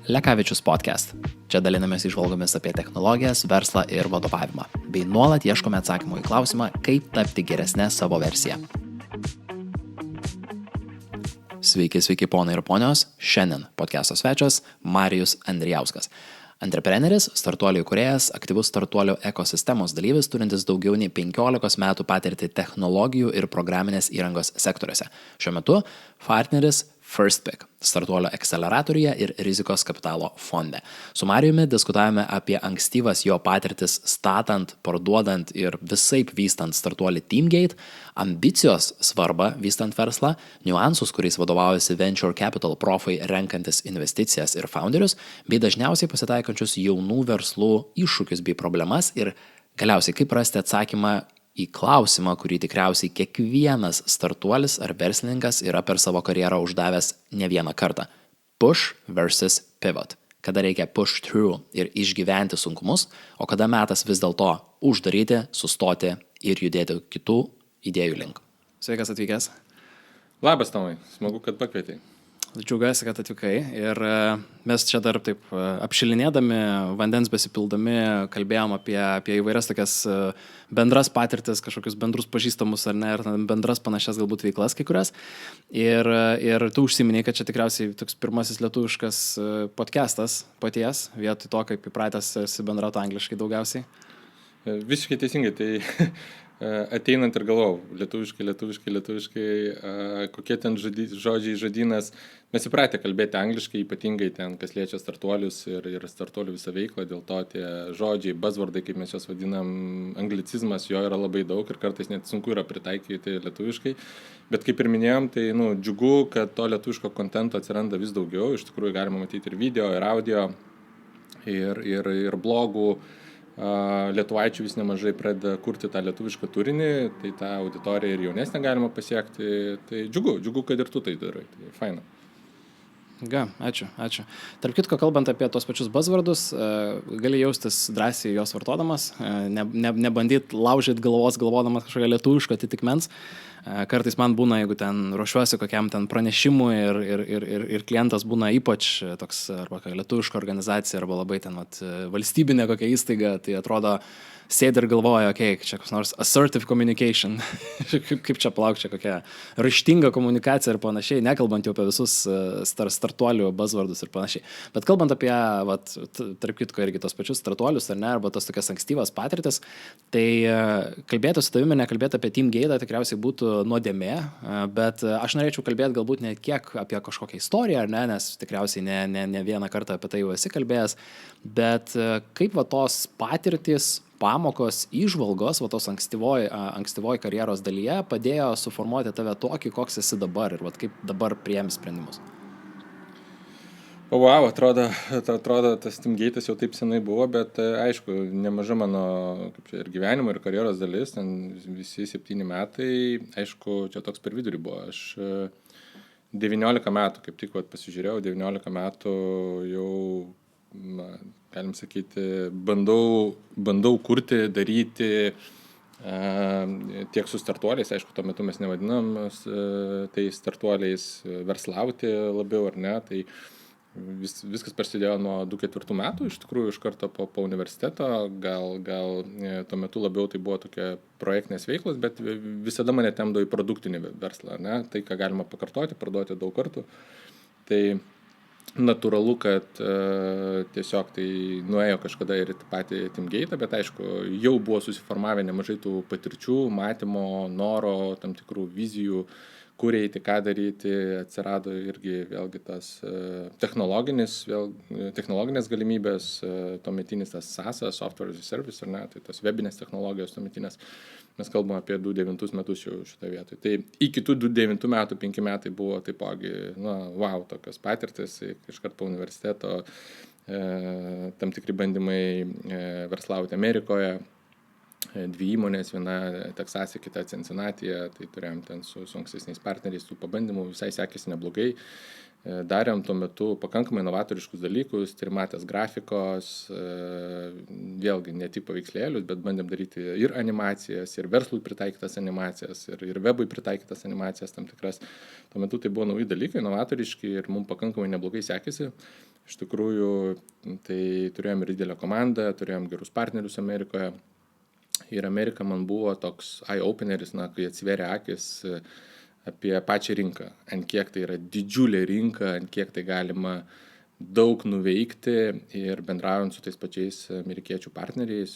Lekavičius podcast. Čia dalinamės įžvalgomis apie technologijas, verslą ir vadovavimą, bei nuolat ieškome atsakymų į klausimą, kaip tapti geresnę savo versiją. Sveiki ponai ir ponios, šiandien podcast'o svečias Marijus Andrijauskas. Antrepreneris, startuolių įkūrėjas, aktyvus startuolių ekosistemos dalyvis, turintis daugiau nei 15 metų patirtį technologijų ir programinės įrangos sektoriuose. Šiuo metu partneris FirstPick, startuolio akceleratoriuje ir rizikos kapitalo fonde. Su Marijumi diskutavome apie ankstyvas jo patirtis statant, parduodant ir visaip vystant startuolį Teamgate, ambicijos svarbą vystant verslą, niuansus, kuriais vadovaujasi venture capital profai renkantis investicijas ir founderius, bei dažniausiai pasitaikančius jaunų verslų iššūkius bei problemas ir galiausiai kaip rasti atsakymą į klausimą, kurį tikriausiai kiekvienas startuolis ar verslininkas yra per savo karjerą uždavęs ne vieną kartą. Push versus pivot. Kada reikia push through ir išgyventi sunkumus, o kada metas vis dėlto uždaryti, sustoti ir judėti kitų idėjų link. Sveikas atvykęs. Labas, Tomai. Smagu, kad pakvietei. Džiaugiuosi, kad atvykai ir mes čia dar taip apšilinėdami, vandens besipildami, kalbėjom apie įvairias tokias bendras patirtis, kažkokius bendrus pažįstamus ar ne, ir bendras panašias galbūt veiklas kai kurias. Ir tu užsiminei, kad čia tikriausiai toks pirmasis lietuviškas podcastas paties, vietoj to, kaip įpratęs esi bendrauti angliškai daugiausiai. Visiškai teisingai, tai ateinant ir galvojau, lietuviškai, kokie ten žodžiai, žodynas. Mes įpratę kalbėti angliškai, ypatingai ten, kas liečia startuolius ir startuolių visą veiklą, dėl to tie žodžiai, buzzwordai, kaip mes juos vadinam, anglicizmas, jo yra labai daug ir kartais net sunku yra pritaikyti lietuviškai. Bet kaip ir minėjom, tai džiugu, kad to lietuviško kontento atsiranda vis daugiau, iš tikrųjų galima matyti ir video, ir audio, ir blogų. Lietuvaičių vis nemažai pradeda kurti tą lietuvišką turinį, tai tą auditoriją ir jaunesnę galima pasiekti. Tai džiugu, kad ir tu tai darai. Tai faina. Ačiū. Tarp kitko, kalbant apie tos pačius buzzwordus, gali jaustis drąsiai jos vartodamas, nebandyti laužyti galvodamas kažkokią lietuvišką atitikmens. Kartais man būna, jeigu ten ruošiuosi kokiam ten pranešimui ir klientas būna ypač toks arba lietuviška organizacija arba labai ten valstybinė kokia įstaiga, tai atrodo sėdi ir galvoja, čia koks nors assertive communication, kaip čia plauk, čia kokia raštinga komunikacija ir panašiai, nekalbant jau apie visus startuolių buzzwordus ir panašiai. Bet kalbant apie, tarp kitko irgi tos pačius startuolius ar ne, arba tos tokias ankstyvas patirtis, tai kalbėti su tavimi, nekalbėti apie Teamgate tikriausiai būtų nuodėmė, bet aš norėčiau kalbėti galbūt ne kiek apie kažkokią istoriją, ar ne, nes tikriausiai ne vieną kartą apie tai jau esi kalbėjęs, bet kaip tos patirtis, pamokos, įžvalgos, tos ankstyvoj karjeros dalyje padėjo suformuoti tave tokį, koks esi dabar ir kaip dabar priėmi sprendimus. Wow, atrodo, tas Teamgate'as jau taip senai buvo, bet aišku, nemaža mano ir gyvenimo, ir karjeros dalis, ten visi 7 metai, aišku, čia toks per vidurį buvo. Aš 19 metų, kaip tik pasižiūrėjau, 19 metų jau, galim sakyti, bandau kurti, daryti tiek su startuoliais, aišku, tuo metu mes nevadinam tai startuoliais, verslauti labiau ar ne, tai viskas prasidėjo nuo 2004 metų, iš tikrųjų iš karto po universiteto, gal tuo metu labiau tai buvo tokia projektinės veiklos, bet visada mane temdo į produktinį verslą, ne, tai ką galima pakartoti, parduoti daug kartų, tai natūralu, kad tiesiog tai nuėjo kažkada ir patį Teamgate, bet aišku, jau buvo susiformavę nemažai tų patirčių, matymo, noro, tam tikrų vizijų, kur eiti, ką daryti, atsirado irgi vėlgi tas technologinės galimybės, tuometinis tas SaaS, Software as a Service, ar ne, tai tas webinės technologijos tuometinės. Mes kalbame apie 2009 metus jau šitą vietą. Tai iki tų 2009 metų 5 metai buvo taipogi, tokios patirtis, iškart po universiteto, tam tikri bandymai verslauti Amerikoje, 2 įmonės, viena Teksase, kita Cincinnati'e, tai turėjom ten su ankstesniais partneriais tų pabandymų, visai sekėsi neblogai. darėm tuo metu pakankamai novatoriškus dalykus, trimatės grafikos, vėlgi ne tik paveikslėlius, bet bandėm daryti ir animacijas, ir verslui pritaikytas animacijas, ir webui pritaikytas animacijas tam tikras. Tuo metu tai buvo nauji dalykai, novatoriški ir mums pakankamai neblogai sekėsi. Iš tikrųjų, tai turėjom ir didelę komandą, turėjom gerus partnerius Amerikoje. Ir Amerika man buvo toks eye-openeris, kai atsiverė akis apie pačią rinką, ant kiek tai yra didžiulė rinka, ant kiek tai galima daug nuveikti ir bendraujant su tais pačiais amerikiečių partneriais,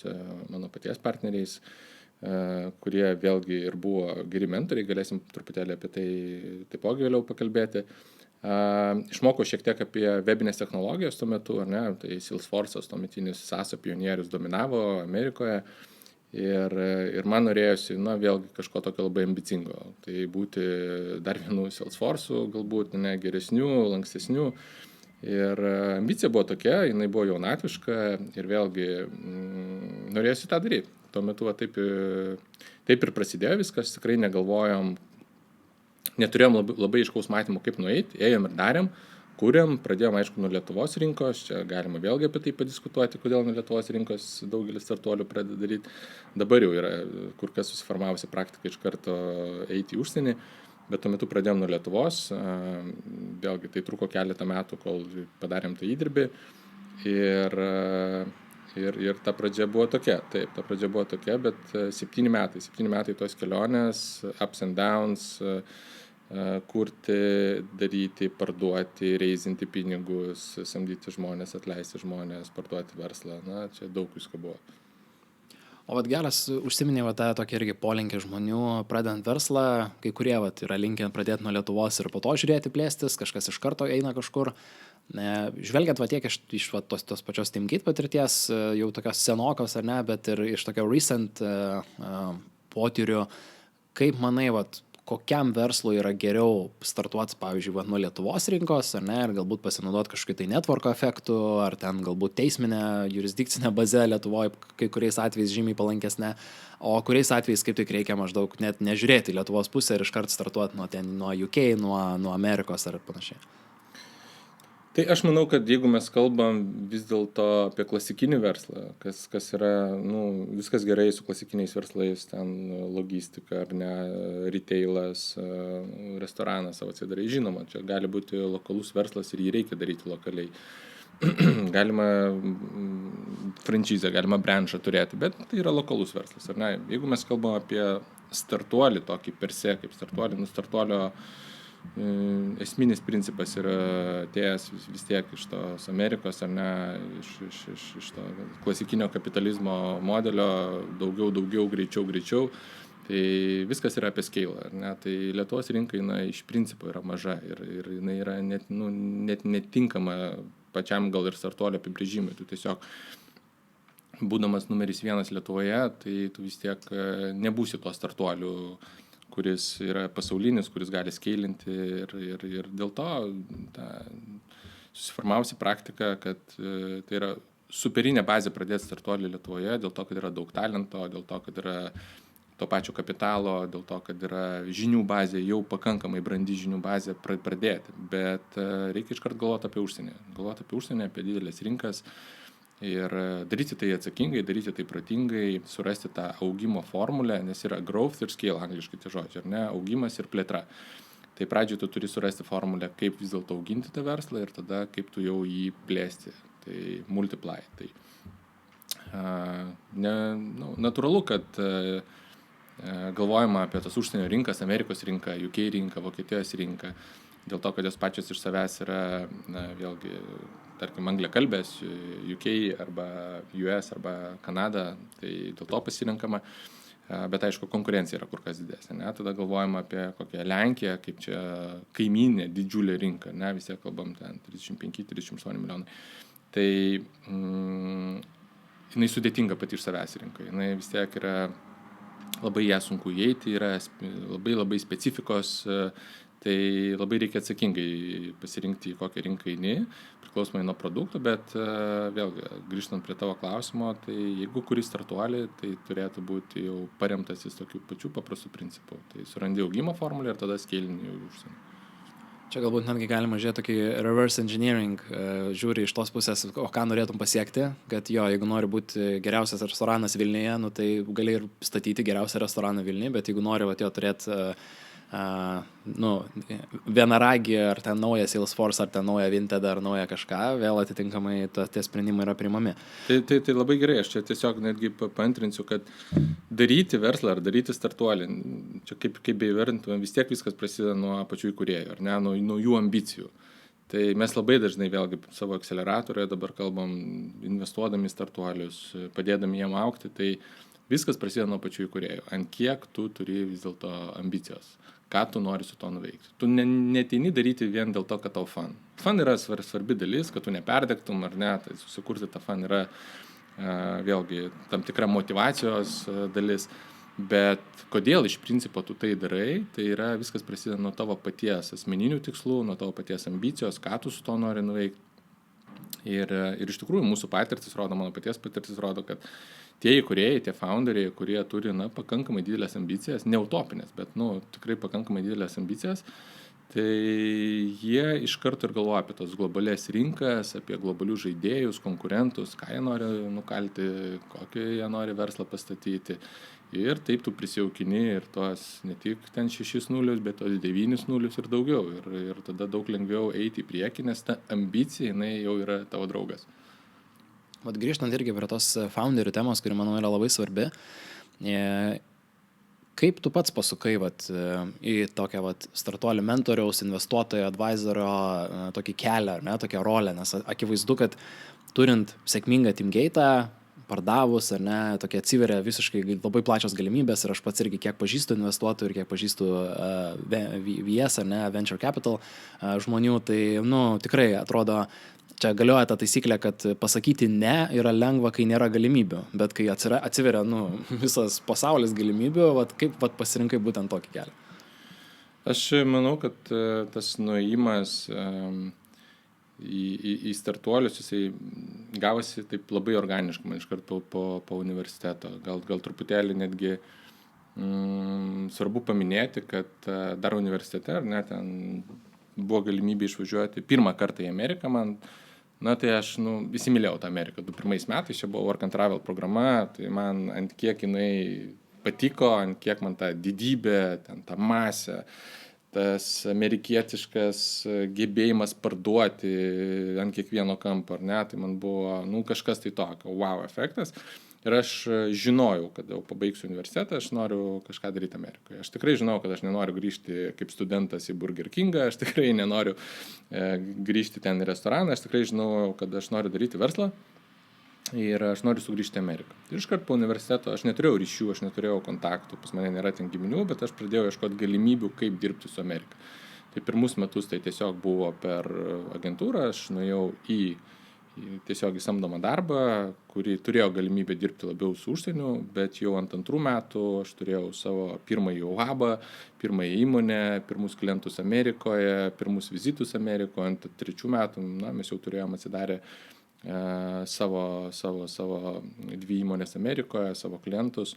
mano paties partneriais, kurie vėlgi ir buvo geri mentoriai, galėsim truputėlį apie tai taipogi vėliau pakalbėti. Išmokau šiek tiek apie webinės technologijos tuo metu, ar ne, tai Salesforce'as, tuometinis SaaS pionierius dominavo Amerikoje. Ir man norėjosi, vėlgi kažko tokio labai ambicingo. Tai būti dar vienu Salesforce'u, galbūt geresniu, lankstesniu. Ir ambicija buvo tokia, jinai buvo jaunatviška ir vėlgi norėjosi tą daryti. Tuo metu taip ir prasidėjo viskas, tikrai negalvojom, neturėjom labai aiškaus matymo, kaip nueiti, ėjom ir darėm. Kūrėm, pradėjom aišku nuo Lietuvos rinkos, čia galima vėlgi apie tai padiskutuoti, kodėl nuo Lietuvos rinkos daugelis startuolių pradeda daryti. Dabar jau yra kur kas susiformavusi praktika iš karto eiti į užsienį, bet tuo metu pradėjom nuo Lietuvos, vėlgi tai truko keletą metų, kol padarėm tą įdirbį ir ta pradžia buvo tokia, bet 7 metai tos kelionės, ups and downs, kurti, daryti, parduoti, reizinti pinigus, samdyti žmonės, atleisti žmonės, parduoti verslą. Čia daug visko buvo. O geras užsiminė tą tokį irgi polinkį žmonių, pradedant verslą, kai kurie yra linkę pradėti nuo Lietuvos ir po to žiūrėti plėstis, kažkas iš karto eina kažkur. Žvelgiant tiek iš tos pačios TeamGate patirties, jau tokios senokos ar ne, bet ir iš tokio recent potyrių, kaip manai, kokiam verslui yra geriau startuoti, pavyzdžiui, nuo Lietuvos rinkos, ar ne, ir galbūt pasinaudoti kažkokiu tai networko efektu, ar ten galbūt teisminę, jurisdikcinę bazę Lietuvoje, kai kuriais atvejais žymiai palankesnė, o kuriais atvejais kaip tik reikia maždaug net nežiūrėti Lietuvos pusę ir iškart startuoti nuo UK, nuo Amerikos ar panašiai. Tai aš manau, kad jeigu mes kalbam vis dėlto apie klasikinį verslą, kas yra, viskas gerai su klasikiniais verslais, ten logistika ar ne, retailas, restoranas savo atsidarai, žinoma, čia gali būti lokalus verslas ir jį reikia daryti lokaliai. Galima franšizę, galima branchą turėti, bet tai yra lokalus verslas, ar ne? Jeigu mes kalbam apie startuolį, tokį per se, kaip startuolį, startuolio esminis principas yra atėjęs vis tiek iš tos Amerikos, ar ne, iš to klasikinio kapitalizmo modelio, daugiau, greičiau. Tai viskas yra apie scale, ar ne? Tai Lietuvos rinka iš principo yra maža ir jinai yra net netinkama pačiam gal ir startuolio apibrėžimui. Tu tiesiog, būdamas numeris 1 Lietuvoje, tai tu vis tiek nebūsi to startuolių, kuris yra pasaulinis, kuris gali skeilinti ir dėl to susiformavusi praktika, kad tai yra superinė bazė pradėti startuolį Lietuvoje, dėl to, kad yra daug talento, dėl to, kad yra to pačio kapitalo, dėl to, kad yra žinių bazė, jau pakankamai brandi žinių bazė pradėti, bet reikia iškart galvoti apie užsienį, apie didelės rinkas. Ir daryti tai atsakingai, daryti tai protingai, surasti tą augimo formulę, nes yra growth ir scale, angliškai tie žodžiai, ar ne, augimas ir plėtra. Tai pradžioje tu turi surasti formulę, kaip vis dėlto auginti tą verslą ir tada kaip tu jau jį plėsti, tai multiply. Tai natūralu, kad galvojama apie tas užsienio rinkas, Amerikos rinką, UK rinką, Vokietijos rinką, dėl to, kad jos pačios iš savęs yra, vėlgi, tarkim, angliakalbės, UK arba US arba Kanada, tai dėl to pasirenkama, bet aišku, konkurencija yra kur kas didesnė, ne? Tada galvojama apie kokią Lenkiją, kaip čia kaimynė, didžiulė rinka, ne? Visi kalbam ten 35-38 milijonai. Tai jinai sudėtinga pati iš savęs rinka, jinai vis tiek yra labai ją sunku įeiti, yra labai specifikos. Tai labai reikia atsakingai pasirinkti, į kokią rinką eini, priklausomai nuo produktų, bet vėlgi, grįžtant prie tavo klausimo, tai jeigu kuri startuolį, tai turėtų būti jau paremtas į tokių pačių paprastų principų. Tai surandi augimo formulę ir tada skeilini į užsienį. Čia galbūt netgi galima žiūrėti tokį reverse engineering, žiūri iš tos pusės, o ką norėtum pasiekti, kad jo, jeigu nori būti geriausias restoranas Vilniuje, nu, tai gali ir statyti geriausią restoraną Vilniuje, bet jeigu nori jo turėti nu, vienaragį ar ten naują Salesforce, ar ten naują Vinted, ar naują kažką, vėl atitinkamai tie sprendimai yra priimami. Tai labai gerai, aš čia tiesiog netgi paantrinsiu, kad daryti verslą ar daryti startuolį, čia kaip beįvertintume, vis tiek viskas prasideda nuo pačių įkūrėjų, ar ne, nuo jų ambicijų. Tai mes labai dažnai vėlgi savo akceleratorėje dabar kalbam, investuodami startuolius, padėdami jiem augti, tai viskas prasideda nuo pačių įkūrėjų. Ant kiek tu turi vis dėlto ambicijos, ką tu nori su to nuveikti. Tu neteini daryti vien dėl to, kad tau fun. Fun yra svarbi dalis, kad tu neperdegtum ar ne, tai susikurti tą fun yra vėlgi tam tikra motivacijos dalis. Bet kodėl iš principo tu tai darai, tai yra viskas prasideda nuo tavo paties asmeninių tikslų, nuo tavo paties ambicijos, ką tu su to nori nuveikti. Ir iš tikrųjų mūsų patirtis rodo, mano paties patirtis rodo, kad tie įkūrėjai, tie founderiai, kurie turi pakankamai didelės ambicijas, neutopinės, bet tikrai pakankamai didelės ambicijas, tai jie iš karto ir galvoja apie tos globalės rinkas, apie globalius žaidėjus, konkurentus, ką jie nori nukalti, kokį jie nori verslą pastatyti. Ir taip tu prisijaukini ir tos ne tik ten 6-0, bet tos 9-0 ir daugiau. Ir tada daug lengviau eiti į priekį, nes ta ambicija, jinai jau yra tavo draugas. Vat grįžtant irgi prie tos founderių temos, kuri, manau, yra labai svarbi. Kaip tu pats pasukai į tokią startuolio mentoriaus, investuotojo, advisorio tokį kelią, ar ne, tokią rolę, nes akivaizdu, kad turint sėkmingą Teamgate'ą, pardavus, ar ne, tokie atsiveria visiškai labai plačios galimybės ir aš pats irgi kiek pažįstu investuotojų ir kiek pažįstu VS, ar ne, Venture Capital žmonių, tai, tikrai atrodo, čia galioja ta taisyklė, kad pasakyti ne yra lengva, kai nėra galimybių, bet kai atsiveria, visas pasaulis galimybių, kaip pasirinkai būtent tokį kelią? Aš manau, kad tas nuėjimas į startuolius, jisai gavosi taip labai organiškai, man iškart po universiteto. Gal truputėlį netgi svarbu paminėti, kad dar universitete, ar ne, ten buvo galimybė išvažiuoti pirmą kartą į Ameriką man. Tai aš įsimylėjau tą Ameriką. 2001 metais čia buvo Work and Travel programa, tai man ant kiek jinai patiko, ant kiek man ta didybė, ten ta masė, tas amerikietiškas gebėjimas parduoti ant kiekvieno kampo, ar ne, tai man buvo kažkas tai tokio, wow efektas. Ir aš žinojau, kad jau pabaigsiu universitetą, aš noriu kažką daryti Amerikoje. Aš tikrai žinau, kad aš nenoriu grįžti kaip studentas į Burger Kingą, aš tikrai nenoriu grįžti ten į restoraną, aš tikrai žinau, kad aš noriu daryti verslą ir aš noriu sugrįžti į Ameriką. Ir iškart po universiteto aš neturėjau ryšių, aš neturėjau kontaktų, pas mane nėra ten giminių, bet aš pradėjau ieškoti galimybių, kaip dirbti su Amerika. Tai pirmus metus tai tiesiog buvo per agentūrą, aš nuėjau tiesiog į samdomą darbą, kurį turėjo galimybę dirbti labiau su užsieniu, bet jau ant 2 metų aš turėjau savo pirmąjį hubą, pirmąjį įmonę, pirmus klientus Amerikoje, pirmus vizitus Amerikoje, ant 3 metų mes jau turėjom atsidarę savo 2 įmonės Amerikoje, savo klientus.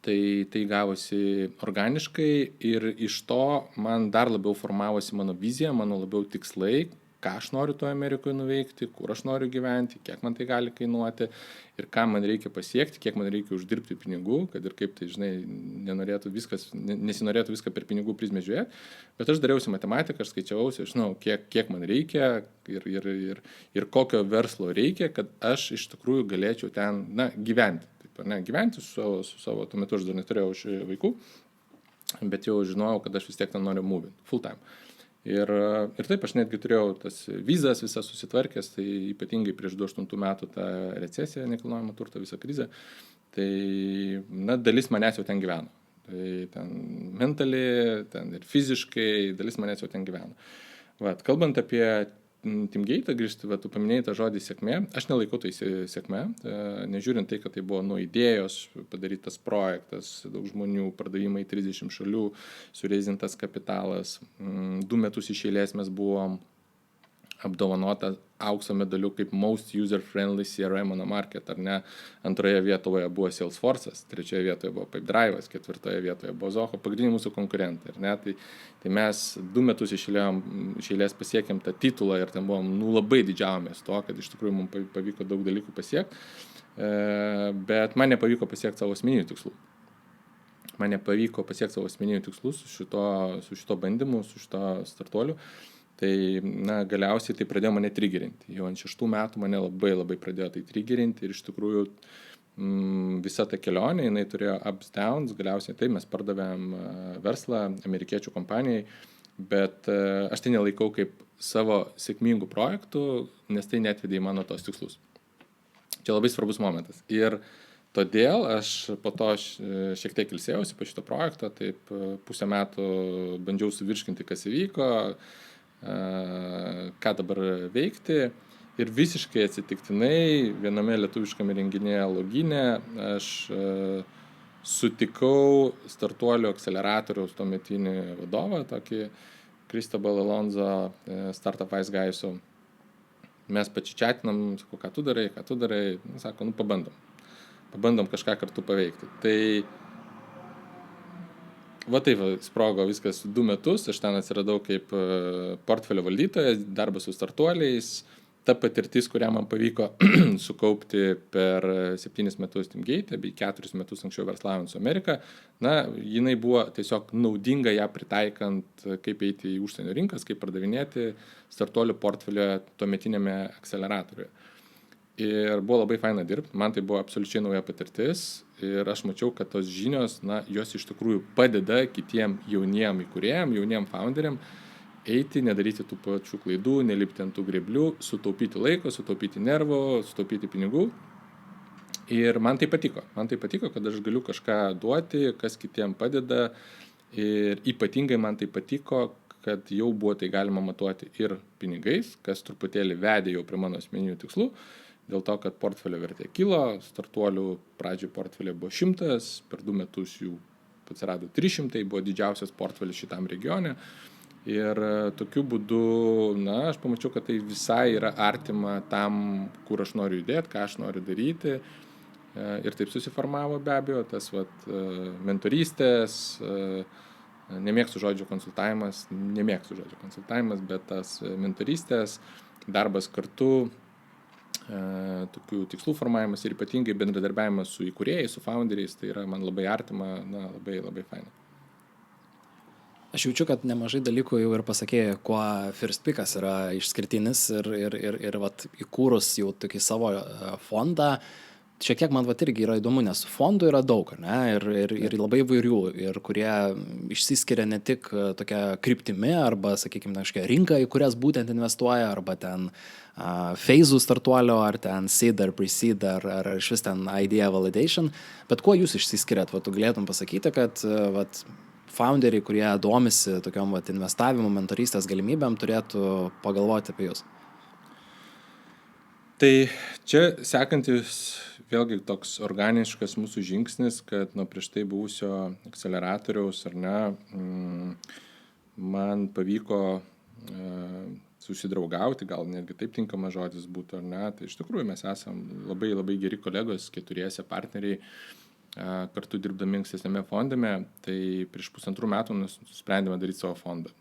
Tai gavosi organiškai ir iš to man dar labiau formavosi mano vizija, mano labiau tikslai, ką aš noriu toje Amerikoje nuveikti, kur aš noriu gyventi, kiek man tai gali kainuoti ir ką man reikia pasiekti, kiek man reikia uždirbti pinigų, kad ir kaip tai, žinai, nesinorėtų viską per pinigų prizmę žiūrėti, bet aš dariausi matematiką, aš skaičiavausi, aš žinau, kiek man reikia ir kokio verslo reikia, kad aš iš tikrųjų galėčiau ten, gyventi. Taip, gyventi su savo, tuo metu aš dar neturėjau vaikų, bet jau žinojau, kad aš vis tiek ten noriu moving, full time. Ir taip aš netgi turėjau tas vizas visas susitvarkęs, tai ypatingai prieš 2008 metų tą recesiją, nekilnojamą turtą, visą krizę, tai dalis manęs jau ten gyveno. Tai ten mentaliai, ten ir fiziškai, dalis manęs jau ten gyveno. Kalbant apie Teamgate'ą grįžti, tu paminėjai tą žodį sėkmė, aš nelaikau tai sėkmė, nežiūrint tai, kad tai buvo nuo idėjos padarytas projektas, daug žmonių, pardavimai 30 šalių, sureizintas kapitalas, 2 metus iš eilės mes buvom apdovanota aukso medaliu kaip most user-friendly CRM on the market, ar ne. Antroje vietoje buvo Salesforce'as, trečioje vietoje buvo Pipedrive'as, ketvirtoje vietoje buvo Zoho, pagrindiniai mūsų konkurentai, ar ne. Tai mes 2 metus iš eilės pasiekėm tą titulą ir ten buvom, labai didžiavomės to, kad iš tikrųjų mums pavyko daug dalykų pasiekti, bet man nepavyko pasiekti savo asmeninių tikslų. Man nepavyko pasiekti savo asmeninių tikslų su šito bandymu, su šito startuoliu. Tai, galiausiai tai pradėjo mane triggerinti. Jau ant 6 metų mane labai pradėjo tai triggerinti ir iš tikrųjų visa ta kelionė, jinai turėjo ups, downs, galiausiai tai mes pardavėm verslą amerikiečių kompanijai, bet aš tai nelaikau kaip savo sėkmingų projektų, nes tai netvedė į mano tos tikslus. Čia labai svarbus momentas. Ir todėl aš po to šiek tiek ilsėjausi po šito projekto, taip 1,5 metų bandžiau suvirškinti, kas įvyko, ką dabar veikti. Ir visiškai atsitiktinai viename lietuviškame renginėje Logine aš sutikau startuolių akceleratoriaus tuometinį vadovą, tokį Cristobal Alonso, Startup Wise Guys'u. Mes pačičiatinam, sakau, ką tu darai, sako, pabandom kažką kartu paveikti. Tai taip sprogo viskas 2 metus, aš ten atsiradau kaip portfelio valdytojas, darbas su startuoliais, ta patirtis, kurią man pavyko sukaupti per 7 metus Teamgate, bei 4 metus anksčiau verslaujant su Amerika, jinai buvo tiesiog naudinga ją pritaikant, kaip eiti į užsienio rinkas, kaip pardavinėti startuolių portfelio tuometinėme akceleratoriuje. Ir buvo labai faina dirbti, man tai buvo absoliučiai nauja patirtis ir aš mačiau, kad tos žinios, jos iš tikrųjų padeda kitiem jauniem įkūrėjam, jauniem founderiam eiti, nedaryti tų pačių klaidų, nelipti ant tų greblių, sutaupyti laiko, sutaupyti nervų, sutaupyti pinigų. Ir man tai patiko, kad aš galiu kažką duoti, kas kitiem padeda ir ypatingai man tai patiko, kad jau buvo tai galima matuoti ir pinigais, kas truputėlį vedė jau prie mano asmeninių tikslų. Dėl to, kad portfelio vertė kilo, startuolių pradžioj portfelio buvo 100, per 2 metus jų atsirado 300, buvo didžiausias portfelis šitam regione. Ir tokiu būdu, aš pamačiau, kad tai visai yra artima tam, kur aš noriu judėti, ką aš noriu daryti. Ir taip susiformavo be abejo tas mentorystės, nemėgstu žodžio konsultavimas, bet tas mentorystės, darbas kartu, tokių tikslų formavimas ir ypatingai bendradarbiavimas su įkūrėjais, su founderiais, tai yra man labai artima, labai faina. Aš jaučiu, kad nemažai dalykų jau ir pasakė, kuo FirstPickas yra išskirtinis ir įkūrus jau tokį savo fondą. Šiek tiek man irgi yra įdomu, nes fondų yra daug, ne? Ir labai įvairių, ir kurie išsiskiria ne tik tokia kryptimi, arba, sakykime, kažkokia rinka, į kurias būtent investuoja, arba ten feizų startuolio, ar ten seed, ar pre-seed, ar iš vis ten idea validation, bet kuo jūs išsiskiriat? Tu galėtum pasakyti, kad founderiai, kurie domisi tokiom investavimo, mentorystės galimybėm, turėtų pagalvoti apie jūs. Tai čia sekantis vėlgi toks organiškas mūsų žingsnis, kad nuo prieš tai buvusio akceleratoriaus, ar ne, man pavyko susidraugauti, gal netgi taip tinkamas žodis būtų, ar ne. Tai iš tikrųjų mes esam labai geri kolegos, 4 partneriai, kartu dirbdami ankstesniame fondame. Tai prieš 1,5 metų nusprendėme daryti savo fondą.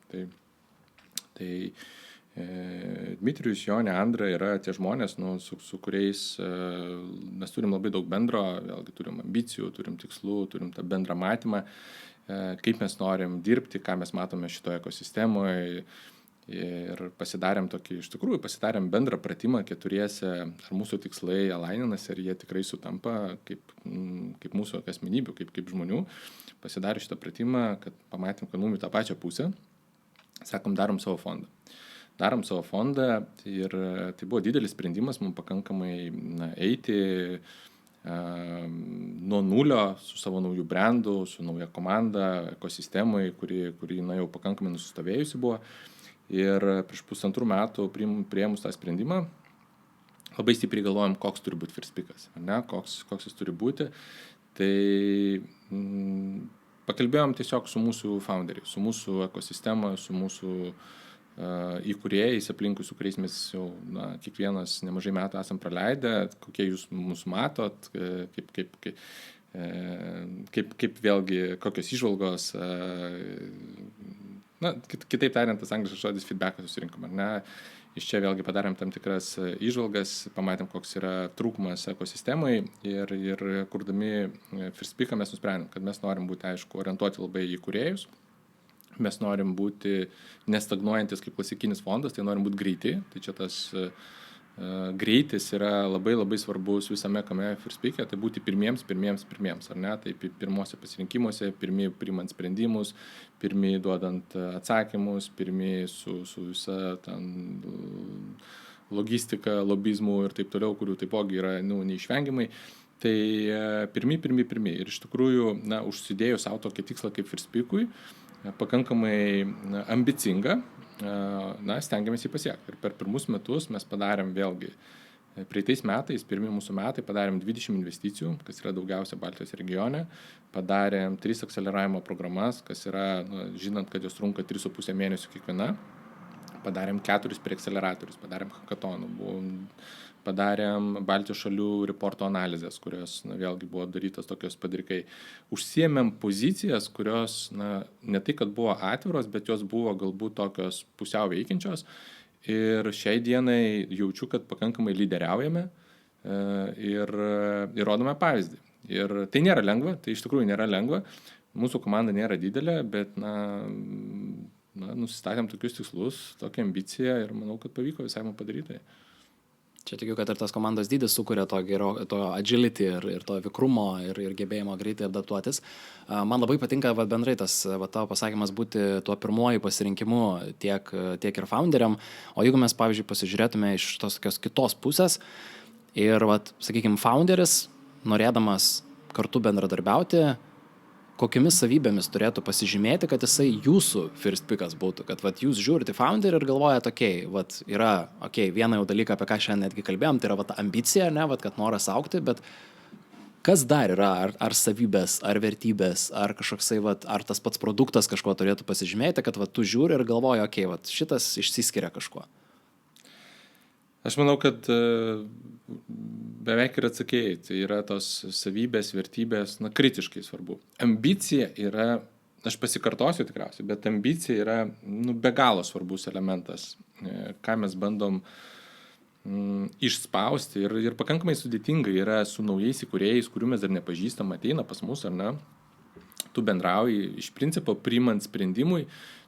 Tai Dmitrijus, Jonė, Andra yra tie žmonės, su kuriais mes turim labai daug bendro, vėlgi turim ambicijų, turim tikslų, turim tą bendrą matymą, kaip mes norim dirbti, ką mes matome šitoje ekosistemoje. Ir pasidarėm bendrą pratimą 4, ar mūsų tikslai alaininasi, ar jie tikrai sutampa kaip mūsų asmenybių, kaip žmonių. Pasidarė šitą pratimą, kad pamatėm, kad mums į tą pačią pusę, sakom, darom savo fondą ir tai buvo didelis sprendimas, mums pakankamai eiti nuo nulio su savo naujų brandų, su nauja komanda, ekosistemai, kuri jau pakankamai nusistovėjusi buvo. Ir prieš 1,5 metų priėmus tą sprendimą, labai stipriai galvojom, koks turi būti FirstPickas, ne, koks jis turi būti. Tai pakalbėjom tiesiog su mūsų founderiais, su mūsų ekosistema, su mūsų įkūrėjais aplinkui, su kuriais mes jau kiekvienas nemažai metų esam praleidę, kokie jūs mus matot, kaip vėlgi, kokios įžvalgos, kitaip tariant, tas angliškas žodis feedbacką susirinkom, ar ne? Iš čia vėlgi padarėm tam tikras įžvalgas, pamatėm, koks yra trūkumas ekosistemai ir kurdami FirstPick mes nusprendėm, kad mes norim būti, aišku, orientuoti labai į kūrėjus. Mes norim būti nestagnuojantis kaip klasikinis fondas, tai norim būti greiti. Tai čia tas greitis yra labai labai svarbus visame kame FirstPick'e, tai būti pirmiems, ar ne? Tai pirmose pasirinkimuose, pirmi priimant sprendimus, pirmi duodant atsakymus, pirmi su visa ten logistika, lobizmų ir taip toliau, kurių taipogi yra neišvengiamai. Tai pirmi. Ir iš tikrųjų, užsidėjus savo tokį tikslą kaip FirstPick'ui, pakankamai ambicinga, stengiamės jį pasiekti. Ir per pirmus metus mes padarėm vėlgi, praeitais metais, pirmi mūsų metai, padarėm 20 investicijų, kas yra daugiausia Baltijos regione, padarėm 3 akceleravimo programas, kas yra, žinant, kad jos trunka 3,5 mėnesių kiekviena, padarėm 4 preakceleratorius, padarėm hackathonų, padarėm Baltijos šalių reporto analizės, kurios vėlgi buvo darytas tokios padrikai. Užsiėmėm pozicijas, kurios ne tai, kad buvo atviros, bet jos buvo galbūt tokios pusiau veikiančios. Ir šiai dienai jaučiu, kad pakankamai lyderiaujame ir rodome pavyzdį. Ir tai nėra lengva, tai iš tikrųjų nėra lengva. Mūsų komanda nėra didelė, bet nusistatėm tokius tikslus, tokią ambiciją ir manau, kad pavyko visai man padaryti. Čia tikiu, kad ir tas komandos dydis sukuria to agility ir to vikrumo ir gebėjimo greitai adaptuotis. Man labai patinka bendrai tas tavo pasakymas būti tuo pirmuoju pasirinkimu tiek ir founderiam. O jeigu mes, pavyzdžiui, pasižiūrėtume iš tos tokios kitos pusės ir, sakykime, founderis, norėdamas kartu bendradarbiauti, kokiomis savybėmis turėtų pasižymėti, kad jisai jūsų FirstPick'as būtų, kad jūs žiūrite founderį ir galvojate, vieną jau dalyką, apie ką šiandien netgi kalbėjom, tai yra ambicija, kad noras augti, bet kas dar yra, ar savybės, ar vertybės, ar kažkoksai, ar tas pats produktas kažko turėtų pasižymėti, kad tu žiūri ir galvoji, šitas išsiskiria kažkuo. Aš manau, kad beveik ir atsakėjai, tai yra tos savybės, vertybės, kritiškai svarbu. Ambicija yra, aš pasikartosiu tikriausiai, bet ambicija yra be galo svarbus elementas, ką mes bandom išspausti ir pakankamai sudėtinga yra su naujais įkūrėjais, kurių mes dar nepažįstam, ateina pas mus ar ne. Tu bendrauji, iš principo, priimant sprendimui,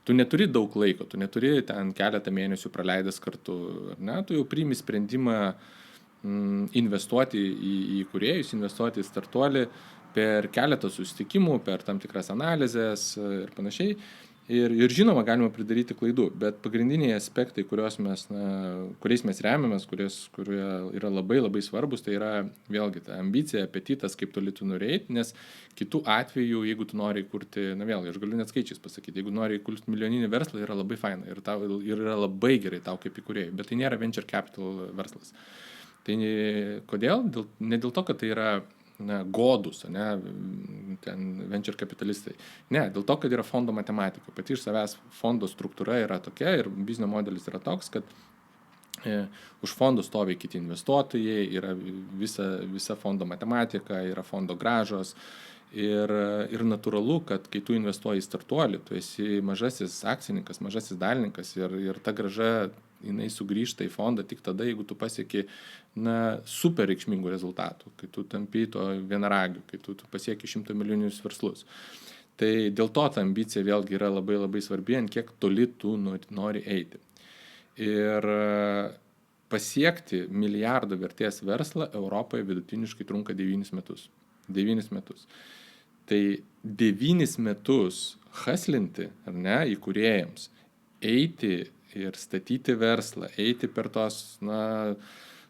tu neturi daug laiko, tu neturi ten keletą mėnesių praleidęs kartu, ar ne, tu jau priimi sprendimą investuoti į kūrėjus, investuoti į startuolį per keletą susitikimų, per tam tikras analizės ir panašiai. Ir žinoma, galima pridaryti klaidų, bet pagrindiniai aspektai, kuriais mes remiamės, kurie yra labai labai svarbus, tai yra vėlgi ta ambicija, apetitas, kaip toli tu nori eiti, nes kitų atveju, jeigu tu nori kurti, vėlgi, aš galiu net skaičiais pasakyti, jeigu nori kurti milijoninį verslą, yra labai faina ir yra labai gerai tau kaip įkūrėjai, bet tai nėra venture capital verslas. Tai kodėl? Ne dėl to, kad tai yra godus, ten venture kapitalistai. Ne, dėl to, kad yra fondo matematika. Pati iš savęs fondo struktūra yra tokia ir biznio modelis yra toks, kad už fondo stovi kiti investuotojai, yra visa fondo matematika, yra fondo grąžos ir natūralu, kad kai tu investuoji į startuolį, tu esi mažasis akcininkas, mažasis dalininkas ir ta grąža jinai sugrįžta į fondą tik tada, jeigu tu pasieki super reikšmingų rezultatų, kai tu tampi to vienaragiu, kai tu pasieki 100 milijoninius verslus. Tai dėl to ta ambicija vėlgi yra labai labai svarbi, ant kiek toli tu nori eiti. Ir pasiekti milijardo vertės verslą Europoje vidutiniškai trunka 9 metus. 9 metus. Tai 9 metus haslinti, ar ne, įkūrėjams, eiti ir statyti verslą, eiti per tos,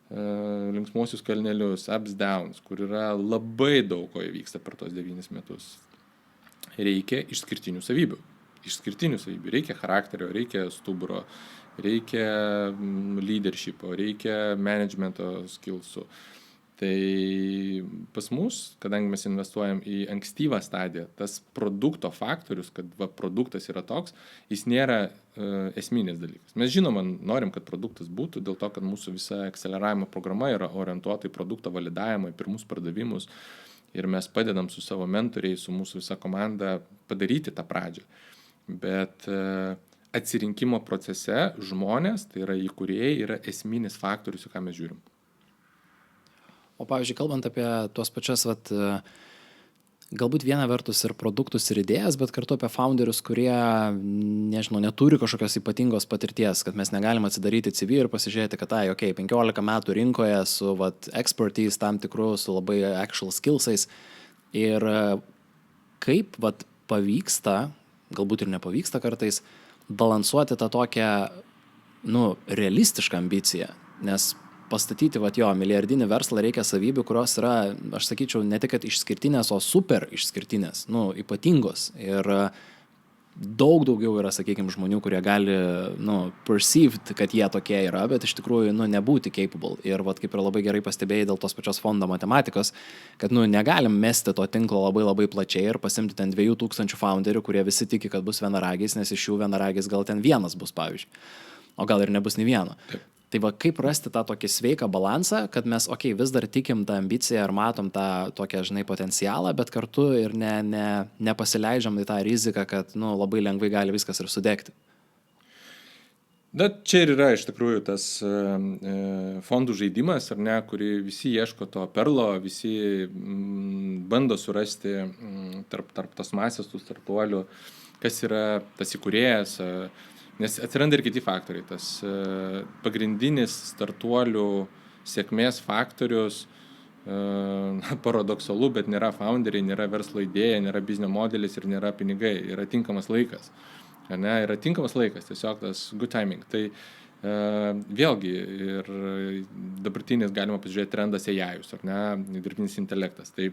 linksmuosius kalnelius, ups, downs, kur yra labai daug ko įvyksta per tos 9 metus. Reikia išskirtinių savybių. Reikia charakterio, reikia stuburo, reikia leadershipo, reikia managemento skillsų. Tai pas mus, kadangi mes investuojam į ankstyvą stadiją, tas produkto faktorius, kad produktas yra toks, jis nėra esminis dalykas. Mes žinoma norim, kad produktas būtų, dėl to, kad mūsų visa akceleravimo programa yra orientuota į produkto validavimą, į pirmus pardavimus ir mes padedam su savo mentoriai, su mūsų visa komanda padaryti tą pradžią. Bet atsirinkimo procese žmonės, tai yra įkūrėjai, yra esminis faktorius, į ką mes žiūrim. O pavyzdžiui, kalbant apie tuos pačias, galbūt viena vertus ir produktus ir idėjas, bet kartu apie founderius, kurie, nežinau, neturi kažkokios ypatingos patirties, kad mes negalim atsidaryti CV ir pasižiūrėti, kad 15 metų rinkoje su expertise tam tikrų, su labai actual skillsais. Ir kaip pavyksta, galbūt ir nepavyksta kartais, balansuoti tą tokią, realistišką ambiciją, nes pastatyti, milijardinį verslą reikia savybių, kurios yra, aš sakyčiau, ne tik, kad išskirtinės, o super išskirtinės, ypatingos. Ir daug daugiau yra, sakykime, žmonių, kurie gali, perceived, kad jie tokie yra, bet iš tikrųjų, nebūti capable. Ir kaip ir labai gerai pastebėjai dėl tos pačios fondo matematikos, kad, negalim mesti to tinklo labai labai plačiai ir pasimti ten 2000 founderių, kurie visi tiki, kad bus vienaragis, nes iš jų vienaragis gal ten vienas bus, pavyzdžiui. O gal ir nebus nei vieno. Taip. Tai kaip rasti tą tokį sveiką balansą, kad mes, vis dar tikim tą ambiciją ir matom tą tokią, potencialą, bet kartu ir nepasileidžiam į tą riziką, kad, labai lengvai gali viskas ir sudegti. Čia ir yra iš tikrųjų tas fondų žaidimas, ar ne, kurį visi ieško to perlo, visi bando surasti tarp tos masės tų startuolių, kas yra tas įkūrėjas. Nes atsiranda ir kiti faktoriai. Tas pagrindinis startuolių sėkmės faktorius, paradoksalu, bet nėra founderiai, nėra verslo idėja, nėra biznio modelis ir nėra pinigai. Yra tinkamas laikas. Yra tinkamas laikas, tiesiog tas good timing. Tai vėlgi ir dabartinis galima pasižiūrėti trendas AI-us, ar ne, dirbtinis intelektas. Tai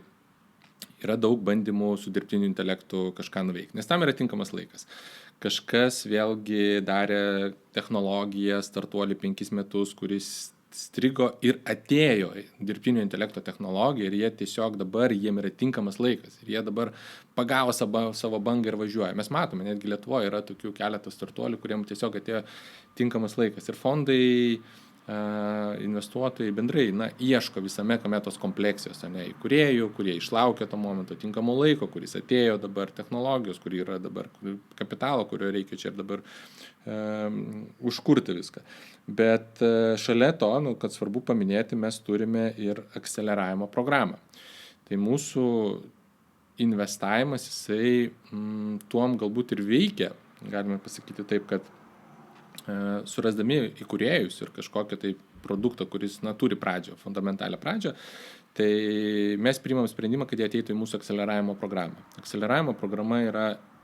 yra daug bandymų su dirbtiniu intelektu kažką nuveikti, nes tam yra tinkamas laikas. Kažkas vėlgi darė technologiją, startuolį 5 metus, kuris strigo ir atėjo dirbtinio intelekto technologija ir jie tiesiog dabar, jiem yra tinkamas laikas. Ir jie dabar pagavo savo bangą ir važiuoja. Mes matome, netgi Lietuvoje yra tokių keletas startuolių, kuriem tiesiog atėjo tinkamas laikas. Ir fondai, investuotojai bendrai, ieško visame kame tos kompleksijos, įkūrėjų, kurie išlaukia to momento tinkamo laiko, kuris atėjo dabar, technologijos, kur yra dabar kapitalo, kurio reikia čia ir dabar užkurti viską. Bet šalia to, kad svarbu paminėti, mes turime ir akceleravimo programą. Tai mūsų investavimas, jisai tuom galbūt ir veikia, galime pasakyti taip, kad surasdami įkūrėjus ir kažkokią tai produktą, kuris turi pradžią, fundamentalią pradžią, tai mes priimam sprendimą, kad jie ateitų į mūsų akceleravimo programą. Akceleravimo programa yra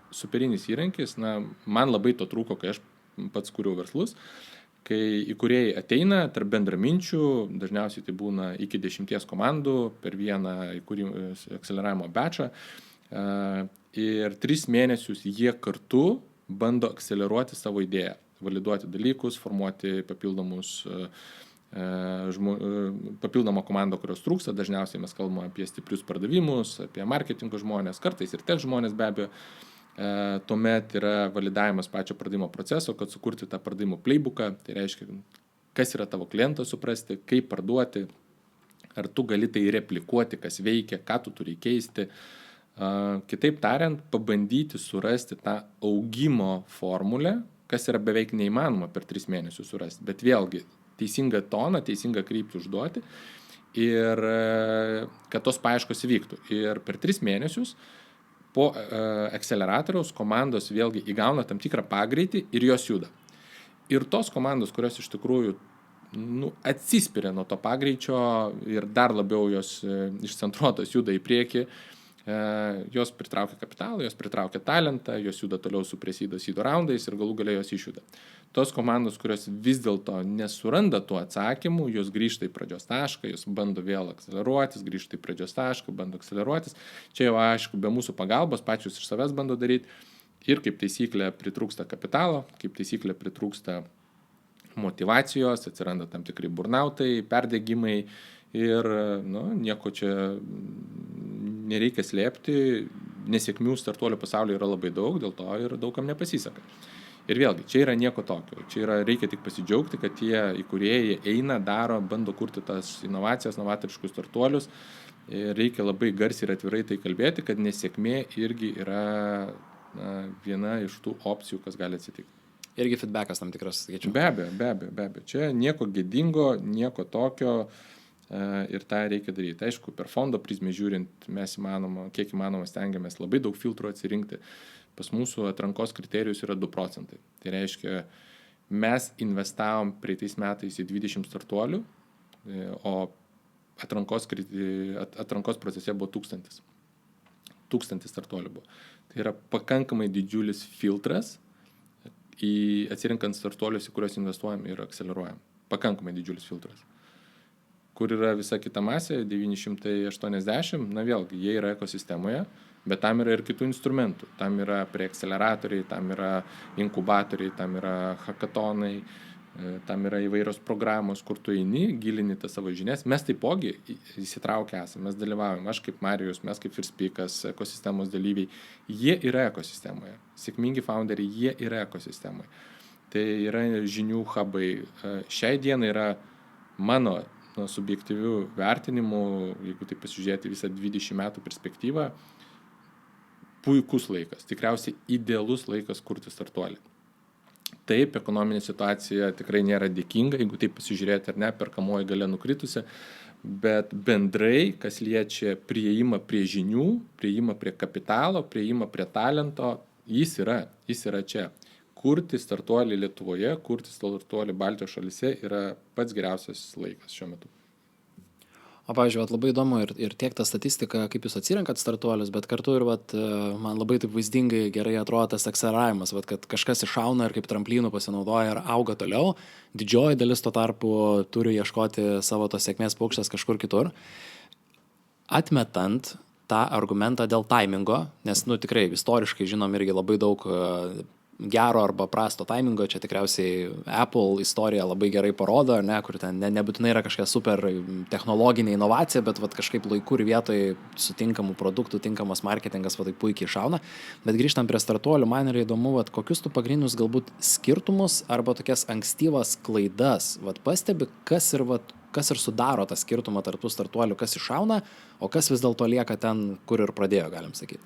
superinis įrankis, man labai to trūko, kai aš pats kūriau verslus, kai įkūrėjai ateina tarp bendraminčių, dažniausiai tai būna iki 10 komandų per vieną akceleravimo batchą, ir 3 mėnesius jie kartu bando akceleruoti savo idėją, validuoti dalykus, formuoti papildomą komandą, kurios trūksta. Dažniausiai mes kalbame apie stiprius pardavimus, apie marketingo žmonės, kartais ir tech žmonės be abejo. Tuomet yra validavimas pačio pardavimo proceso, kad sukurti tą pardavimo playbooką. Tai reiškia, kas yra tavo klientas, suprasti, kaip parduoti, ar tu gali tai replikuoti, kas veikia, ką tu turi keisti. Kitaip tariant, pabandyti surasti tą augimo formulę, kas yra beveik neįmanoma per 3 mėnesius surasti. Bet vėlgi, teisingą toną, teisingą kryptį užduoti ir kad tos paieškos įvyktų. Ir per 3 mėnesius po akceleratoriaus komandos vėlgi įgauna tam tikrą pagreitį ir jos juda. Ir tos komandos, kurios iš tikrųjų atsispiria nuo to pagreičio ir dar labiau jos išcentruotos juda į priekį, jos pritraukia kapitalą, jos pritraukia talentą, jos juda toliau su seedo raundais ir galų gale jos išjuda. Tos komandos, kurios vis dėlto nesuranda tų atsakymų, jos grįžta į pradžios tašką, jos bando vėl akceleruotis, grįžta į pradžios tašką, bando akceleruotis. Čia jau aišku, be mūsų pagalbos pačius iš savęs bando daryti ir kaip taisyklė pritrūksta kapitalo, kaip taisyklė pritrūksta motyvacijos, atsiranda tam tikri burnautai, perdegimai ir nieko čia nereikia slėpti, nesėkmių startuolių pasaulyje yra labai daug, dėl to ir daugam nepasiseka. Ir vėlgi, čia yra nieko tokio, reikia tik pasidžiaugti, kad tie įkūrėjai eina, daro, bando kurti tas inovacijas, novatoriškus startuolius ir reikia labai garsiai ir atvirai tai kalbėti, kad nesėkmė irgi yra viena iš tų opcijų, kas gali atsitikti. Irgi feedbackas tam tikras, sakyčiau. Be abejo. Čia nieko gėdingo, nieko tokio ir tą reikia daryti. Aišku, per fondo prizmę žiūrint, mes kiek įmanoma stengiamės labai daug filtrų atsirinkti. Pas mūsų atrankos kriterijus yra 2%. Tai reiškia, mes investavom praeitais metais į 20 startuolių, o atrankos procese buvo 1000. 1000 startuolių buvo. Tai yra pakankamai didžiulis filtras atsirinkant startuolius, į kuriuos investuojam ir akceleruojam. Pakankamai didžiulis filtras. Kur yra visa kita masė, 980, vėlgi, jie yra ekosistemoje, bet tam yra ir kitų instrumentų. Tam yra preakceleratoriai, tam yra inkubatoriai, tam yra hackathonai, tam yra įvairios programos, kur tu eini, gilini tas savo žinias. Mes taipogi įsitraukę esame, mes dalyvaujame, aš kaip Marijus, mes kaip Firstpeakas, ekosistemos dalyviai, jie yra ekosistemoje. Sėkmingi founderiai, jie yra ekosistemoje. Tai yra žinių hubai. Šiai dienai yra mano subjektyvių vertinimų, jeigu tai pasižiūrėti visą 20 metų perspektyvą, puikus laikas, tikriausiai idealus laikas kurti startuolį. Taip, ekonominė situacija tikrai nėra dėkinga, jeigu taip pasižiūrėti ar ne, perkamoji galia nukritusi, bet bendrai, kas liečia prieimą prie žinių, prieimą prie kapitalo, prieimą prie talento, jis yra čia. Kurti startuolį Lietuvoje, kurti startuolį Baltijos šalyse yra pats geriausias laikas šiuo metu. O pavyzdžiui, labai įdomu ir tiek ta statistika, kaip jūs atsirenkat startuolius, bet kartu ir man labai taip vaizdingai gerai atrodo tas akceleravimas, kad kažkas iššauna ir kaip tramplynų pasinaudoja ir auga toliau. Didžioji dalis tuo tarpu turi ieškoti savo tos sėkmės paukštės kažkur kitur. Atmetant tą argumentą dėl taimingo, nes tikrai istoriškai žinom irgi labai daug gero arba prasto taimingo, čia tikriausiai Apple istorija labai gerai parodo, kur ten nebūtinai yra kažkokia super technologinė inovacija, bet kažkaip laiku ir vietoj sutinkamų produktų, tinkamas marketingas tai puikiai šauna. Bet grįžtant prie startuolių, man yra įdomu, kokius tu pagrindinius galbūt skirtumus arba tokias ankstyvas klaidas pastebi, kas ir sudaro tą skirtumą tarp tų startuolių, kas iššauna, o kas vis dėlto lieka ten, kur ir pradėjo, galim sakyti.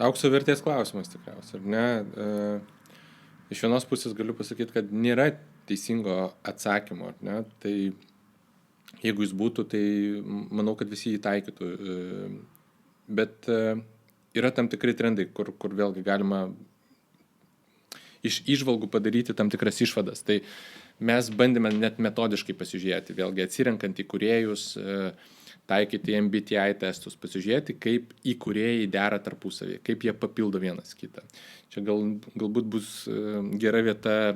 Aukso vertės klausimas tikriausiai, ar ne? Iš vienos pusės galiu pasakyti, kad nėra teisingo atsakymo, ar ne? Tai jeigu jis būtų, tai manau, kad visi jį taikytų. Bet yra tam tikri trendai, kur vėlgi galima iš įžvalgų padaryti tam tikras išvadas. Tai mes bandėme net metodiškai pasižiūrėti, vėlgi atsirenkant įkūrėjus, taikyti MBTI testus, pasižiūrėti, kaip įkūrėjai dera tarpusavį, kaip jie papildo vienas kitą. Čia galbūt bus gera vieta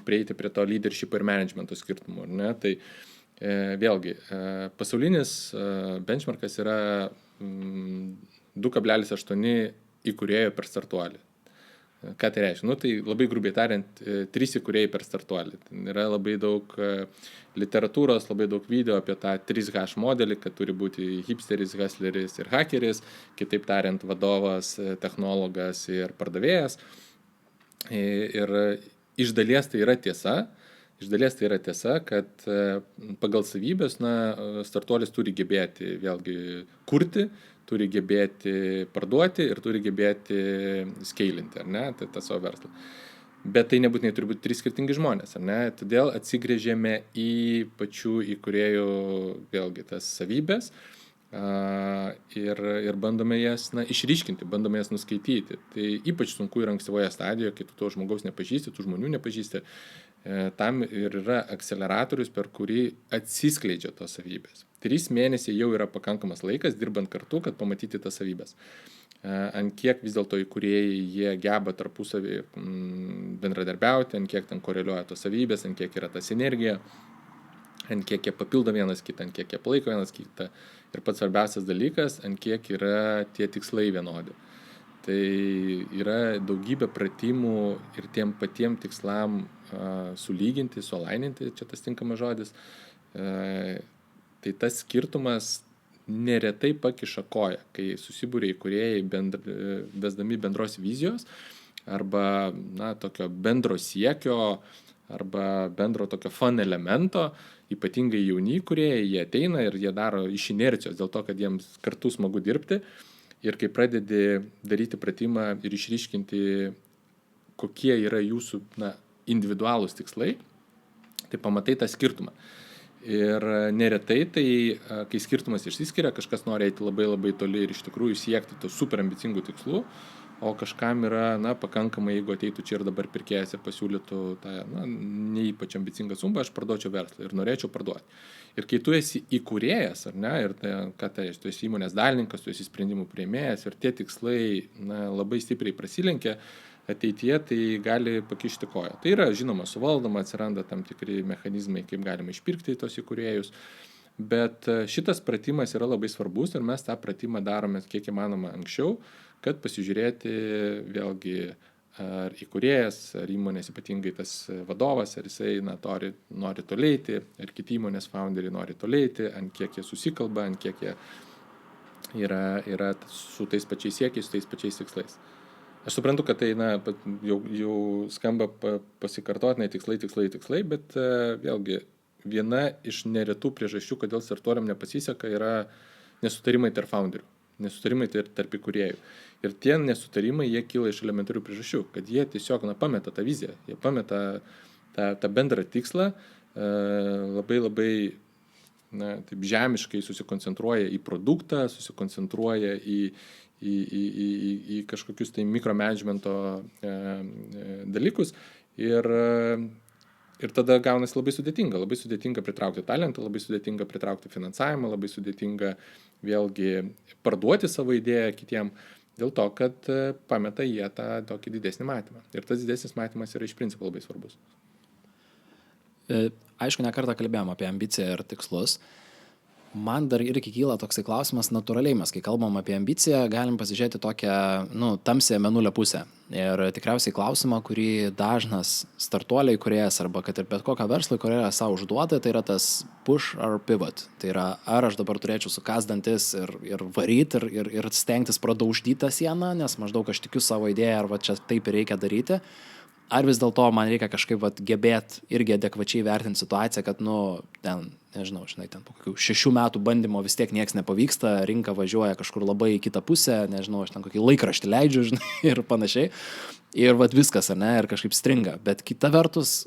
prieiti prie to leadership ir managemento skirtumų, ar ne? Tai vėlgi, pasaulinis benchmarkas yra 2,8 įkūrėjo per startuolį. Ką tai reiškia? Tai labai grubiai tariant, 3 įkūrėjai per startuolį. Yra labai daug literatūros, labai daug video apie tą 3H modelį, kad turi būti hipsteris, hustleris ir hackeris, kitaip tariant, vadovas, technologas ir pardavėjas. Ir iš dalies tai yra tiesa, kad pagal savybės startuolis turi gebėti vėlgi kurti, turi gebėti parduoti ir turi gebėti skeilinti, ar ne, tai tą savo verslą. Bet tai nebūtinai turi būti 3 skirtingi žmonės, ar ne, todėl atsigrėžėme į pačių įkūrėjų vėlgi tas savybės ir bandome jas išryškinti, bandome jas nuskaityti. Tai ypač sunku yra ankstyvoje stadijoje, kai tu to žmogaus nepažįsti, tų žmonių nepažįsti. Tam ir yra akceleratorius, per kurį atsiskleidžia tos savybės. 3 mėnesiai jau yra pakankamas laikas, dirbant kartu, kad pamatyti tas savybės. Ant kiek vis dėlto įkūrėjai jie geba tarpusavį bendradarbiauti, ant kiek ten koreliuoja tos savybės, ant kiek yra ta sinergija, ant kiek jie papildo vienas kitą, ant kiek jie palaiko vienas kitą. Ir pats svarbiausias dalykas, ant kiek yra tie tikslai vienodi. Tai yra daugybė pratimų ir tiem patiem tikslam sulyginti, sualaininti, čia tas tinkamas žodis. Tai tas skirtumas neretai pakiša koją, kai susibūrė įkūrėjai vesdami bendros vizijos arba tokio bendro siekio arba bendro tokio fun elemento, ypatingai jauni įkūrėjai, jie ateina ir jie daro iš inercijos dėl to, kad jiems kartu smagu dirbti. Ir kai pradedi daryti pratimą ir išryškinti, kokie yra jūsų individualūs tikslai, tai pamatai tą skirtumą. Ir neretai, tai kai skirtumas išsiskiria, kažkas nori eiti labai labai toli ir iš tikrųjų siekti tų super ambicingų tikslų, o kažkam yra pakankamai, jeigu ateitų čia ir dabar pirkėjas ir pasiūlytų tą ne ypač ambicingą sumą, aš parduočiau verslą ir norėčiau parduoti. Ir kai tu esi įkūrėjas, ar ne, ir tu esi įmonės dalininkas, tu esi sprendimų priėmėjas ir tie tikslai labai stipriai prasilenkia, ateityje tai gali pakišti koją. Tai yra, žinoma, suvaldoma, atsiranda tam tikri mechanizmai, kaip galima išpirkti tos įkūrėjus. Bet šitas pratimas yra labai svarbus ir mes tą pratimą darome kiek įmanoma anksčiau, kad pasižiūrėti vėlgi, ar įkūrėjas, ar įmonės ypatingai tas vadovas, ar jisai nori tolėti, ar kiti įmonės founderiai nori tolėti, ant kiek jie susikalba, ant kiek jie yra su tais pačiais siekiais, su tais pačiais tikslais. Aš suprantu, kad tai jau skamba pasikartotinai tikslai, bet vėlgi viena iš neretų priežasčių, kodėl startuoliam nepasiseka, yra nesutarimai tarp founderių, nesutarimai tarp įkūrėjų. Ir tie nesutarimai, jie kyla iš elementarių priežasčių, kad jie tiesiog pameta tą viziją, jie pameta tą bendrą tikslą, labai labai taip žemiškai susikoncentruoja į produktą, susikoncentruoja į kažkokius tai mikromanagemento dalykus ir tada gaunasi labai sudėtinga pritraukti talentą, labai sudėtinga pritraukti finansavimą, labai sudėtinga vėlgi parduoti savo idėją kitiem, dėl to, kad pameta jie tą tokį didesnį matymą. Ir tas didesnis matymas yra iš principo labai svarbus. Aišku, ne kartą kalbėjom apie ambiciją ir tikslus. Man dar irgi kyla toksai klausimas, natūraliai mes, kai kalbam apie ambiciją, galim pasižiūrėti tokią, tamsią mėnulio pusę. Ir tikriausiai klausimą, kurį dažnas startuoliai įkūrėjas arba kad ir bet kokią verslą įkūrėjas savo užduoda, tai yra tas push or pivot. Tai yra, ar aš dabar turėčiau sukast dantis ir varyti ir stengtis pradauždyti tą sieną, nes maždaug aš tikiu savo idėją, ar čia taip ir reikia daryti. Ar vis dėlto man reikia kažkaip gebėti irgi adekvačiai vertinti situaciją, kad, ten po kokių 6 metų bandymo vis tiek nieks nepavyksta, rinka važiuoja kažkur labai į kitą pusę, aš ten kokį laikraštį leidžiu, ir panašiai. Ir viskas, ar ne, ir kažkaip stringa. Bet kita vertus,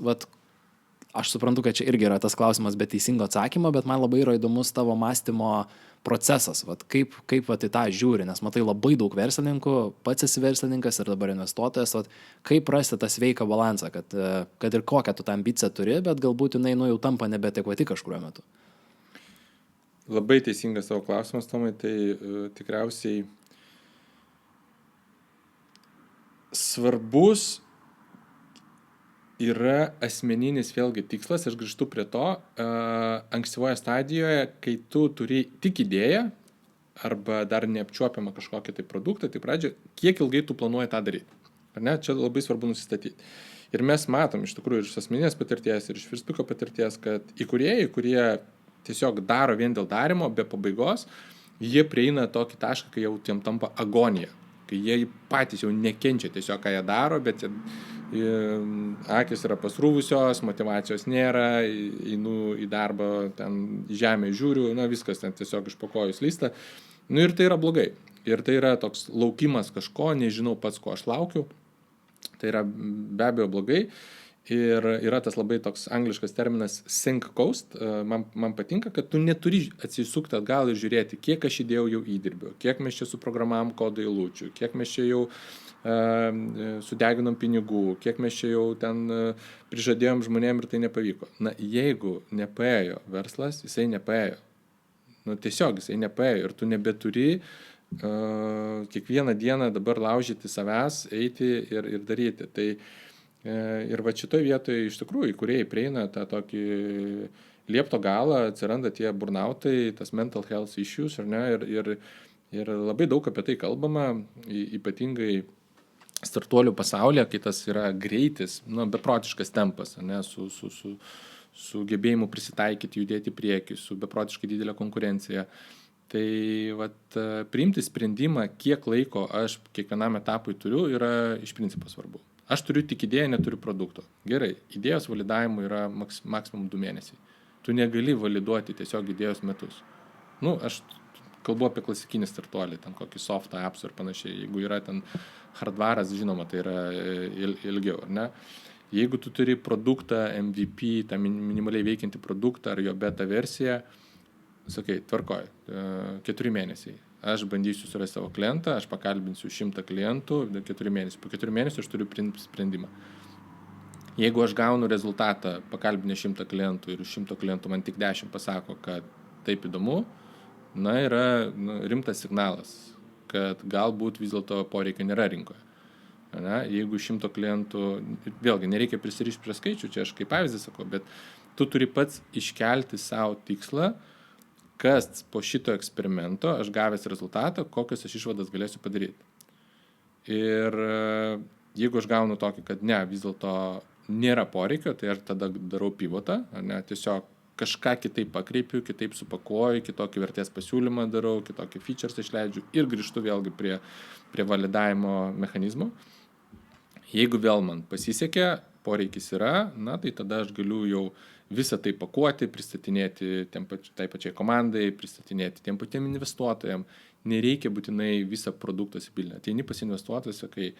aš suprantu, kad čia irgi yra tas klausimas be teisingo atsakymo, bet man labai yra įdomus tavo mąstymo procesas, kaip į tą žiūri, nes matai labai daug verslininkų, pats esi verslininkas ir dabar investuotojas, kaip rasti tą sveiką balansą, kad ir kokią tu tą ambiciją turi, bet galbūt jinai jau tampa nebeadekvati kažkuriuo metu. Labai teisingas tavo klausimas, Tomai, tai tikriausiai svarbus yra asmeninis vėlgi tikslas, aš grįžtu prie to, ankstyvoje stadijoje, kai tu turi tik idėją arba dar neapčiuopiamą kažkokį tai produktą, tai pradžioje, kiek ilgai tu planuoji tą daryti. Ar ne? Čia labai svarbu nusistatyti. Ir mes matom iš tikrųjų iš asmeninės patirties ir iš Firstpiko patirties, kad įkūrėjai, kurie tiesiog daro vien dėl darimo, be pabaigos, jie prieina tokį tašką, kai jau tiem tampa agonija. Kai jie patys jau nekenčia tiesiog, ką jie daro, bet akis yra pasrūvusios, motivacijos nėra, einu į darbą, ten žemę žiūriu, viskas ten tiesiog iš po kojų slysta. Ir tai yra blogai. Ir tai yra toks laukimas kažko, nežinau pats, ko aš laukiu. Tai yra be abejo blogai. Ir yra tas labai toks angliškas terminas sink cost. Man patinka, kad tu neturi atsisukti atgal ir žiūrėti, kiek aš įdėjau jau įdirbio, kiek mes čia suprogramavom kodo eilučių, kiek mes čia jau sudeginom pinigų, kiek mes čia jau ten prižadėjom žmonėm ir tai nepavyko. Jeigu nepaėjo verslas, jisai nepaėjo. Tiesiog jisai nepaėjo ir tu nebeturi kiekvieną dieną dabar laužyti savęs, eiti ir daryti. Tai ir šitoj vietoje iš tikrųjų įkūrėjai prieina tą tokį liepto galą, atsiranda tie burnautai, tas mental health issues, ar ne, ir Ir labai daug apie tai kalbama, ypatingai startuolių pasaulyje, kai tas yra greitis, beprotiškas tempas, ne, su gebėjimu prisitaikyti, judėti į priekį, su beprotiškai didelė konkurencija. Tai priimti sprendimą, kiek laiko aš kiekvienam etapui turiu, yra iš principo svarbu. Aš turiu tik idėją, neturiu produkto. Gerai, idėjos validavimui yra maksimum 2 mėnesiai. Tu negali validuoti tiesiog idėjos metus. Aš kalbu apie klasikinį startuolį, ten kokį softą, apps ir panašiai. Jeigu yra ten hardvaras, žinoma, tai yra ilgiau, ar ne? Jeigu tu turi produktą, MVP, tą minimaliai veikiantį produktą ar jo beta versiją, sakai, tvarkoj, 4 mėnesiai. Aš bandysiu surasti savo klientą, aš pakalbinsiu 100 klientų, 4 mėnesių. Po 4 mėnesių aš turiu priimti sprendimą. Jeigu aš gaunu rezultatą, pakalbinę 100 klientų ir 100 klientų man tik 10 pasako, kad taip įdomu, yra rimtas signalas, kad galbūt vis dėlto poreikio nėra rinkoje. Jeigu 100 klientų, vėlgi nereikia prisirišti prie skaičių, čia aš kaip pavyzdį sakau, bet tu turi pats iškelti savo tikslą, kas po šito eksperimento aš gavęs rezultatą, kokios aš išvadas galėsiu padaryti. Ir jeigu aš gaunu tokį, kad ne, vis dėlto nėra poreikio, tai aš tada darau pivotą, tiesiog kažką kitaip pakreipiu, kitaip supakuoju, kitokį vertės pasiūlymą darau, kitokį features išleidžiu ir grįžtu vėlgi prie validavimo mechanizmo. Jeigu vėl man pasisekė, poreikis yra, tai tada aš galiu jau visą tai pakuoti, pristatinėti tai pačiai komandai, pristatinėti tiem patiem investuotojams. Nereikia būtinai visą produktą įsipilinti. Ateini pas investuotojus, sakai,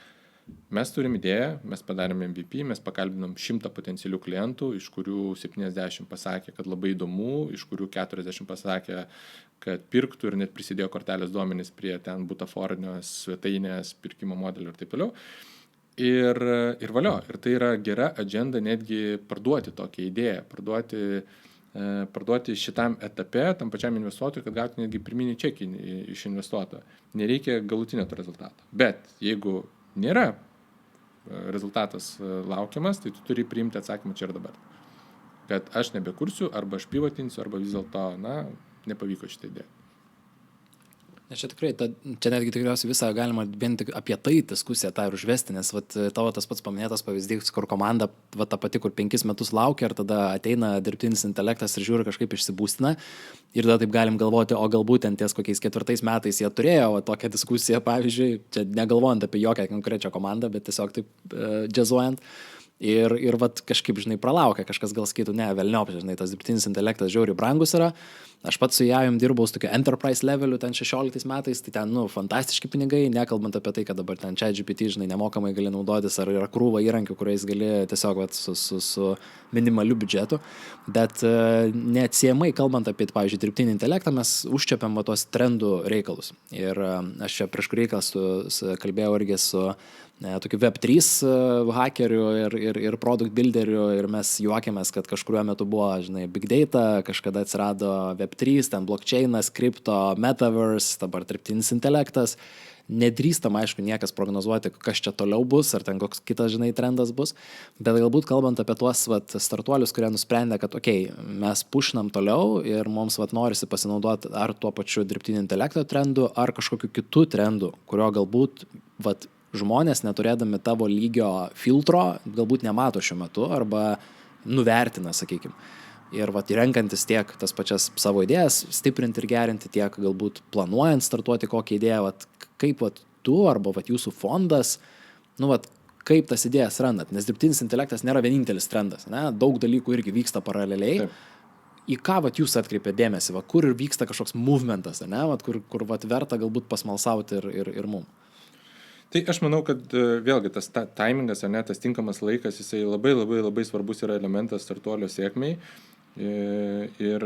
mes turim idėją, mes padarėme MVP, mes pakalbinom 100 potencialių klientų, iš kurių 70 pasakė, kad labai įdomu, iš kurių 40 pasakė, kad pirktų ir net prisidėjo kortelės duomenys prie ten butaforinės svetainės pirkimo modelio ir taip toliau. Ir valio, ir tai yra gera agenda netgi parduoti tokią idėją, parduoti šitam etape, tam pačiam investuotojui, kad gauti netgi pirminį čekį iš investuotojo. Nereikia galutinio to rezultato. Bet jeigu nėra rezultatas laukiamas, tai tu turi priimti atsakymą čia ir dabar. Kad aš nebekursiu, arba aš pivotinsiu, arba vis dėlto, nepavyko šitą idėją. Nes čia tikrai, čia netgi tikriausiai visą galima vien tik apie tai diskusiją tą ir užvesti, nes tavo tas pats paminėtas pavyzdys, kur komanda ta pati, kur 5 metus laukia ir tada ateina dirbtinis intelektas ir žiūri kažkaip išsibūstina ir tada taip galim galvoti, o galbūt ties kokiais 4 metais jie turėjo tokią diskusiją, pavyzdžiui, čia negalvojant apie jokią konkrečią komandą, bet tiesiog taip džiazuojant. Ir kažkaip, pralaukia, kažkas gal skaitų, ne, velniop, tas dirbtinis intelektas žiauriai brangus yra. Aš pats su jajum dirbau su tokiu enterprise leveliu ten 16 metais, tai ten, fantastiški pinigai, nekalbant apie tai, kad dabar ten ChatGPT, nemokamai gali naudotis, ar yra krūva įrankių, kuriais gali tiesiog su minimaliu biudžetu. Bet neatsiejamai, kalbant apie, pavyzdžiui, dirbtinį intelektą, mes užčiapiam tos trendų reikalus. Ir aš čia prieš kurį kalbėjau irgi su tokiu Web3 hakeriu ir product builderiu ir mes juokėmės, kad kažkuriuo metu buvo, big data, kažkada atsirado Web3, ten blockchainas, kripto, metaverse, dabar dirbtinis intelektas. Nedrįstam, aišku, niekas prognozuoti, kas čia toliau bus, ar ten koks kitas, trendas bus, bet galbūt kalbant apie tuos startuolius, kurie nusprendė, kad mes pušinam toliau ir mums norisi pasinaudoti ar tuo pačiu dirbtinio intelekto trendu, ar kažkokiu kitų trendų, kurio galbūt žmonės, neturėdami tavo lygio filtro, galbūt nemato šiuo metu arba nuvertina, sakykime. Ir renkantis tiek tas pačias savo idėjas, stiprinti ir gerinti, tiek galbūt planuojant startuoti kokią idėją, kaip tu arba jūsų fondas, kaip tas idėjas randat. Nes dirbtinis intelektas nėra vienintelis trendas, ne? Daug dalykų irgi vyksta paraleliai. Taip. Į ką jūs atkreipėte dėmesį, kur vyksta kažkoks movementas, ne? Kur verta galbūt pasmalsauti ir mum. Tai aš manau, kad vėlgi tas timingas, tas tinkamas laikas, jisai labai svarbus yra elementas startuolio sėkmei. Ir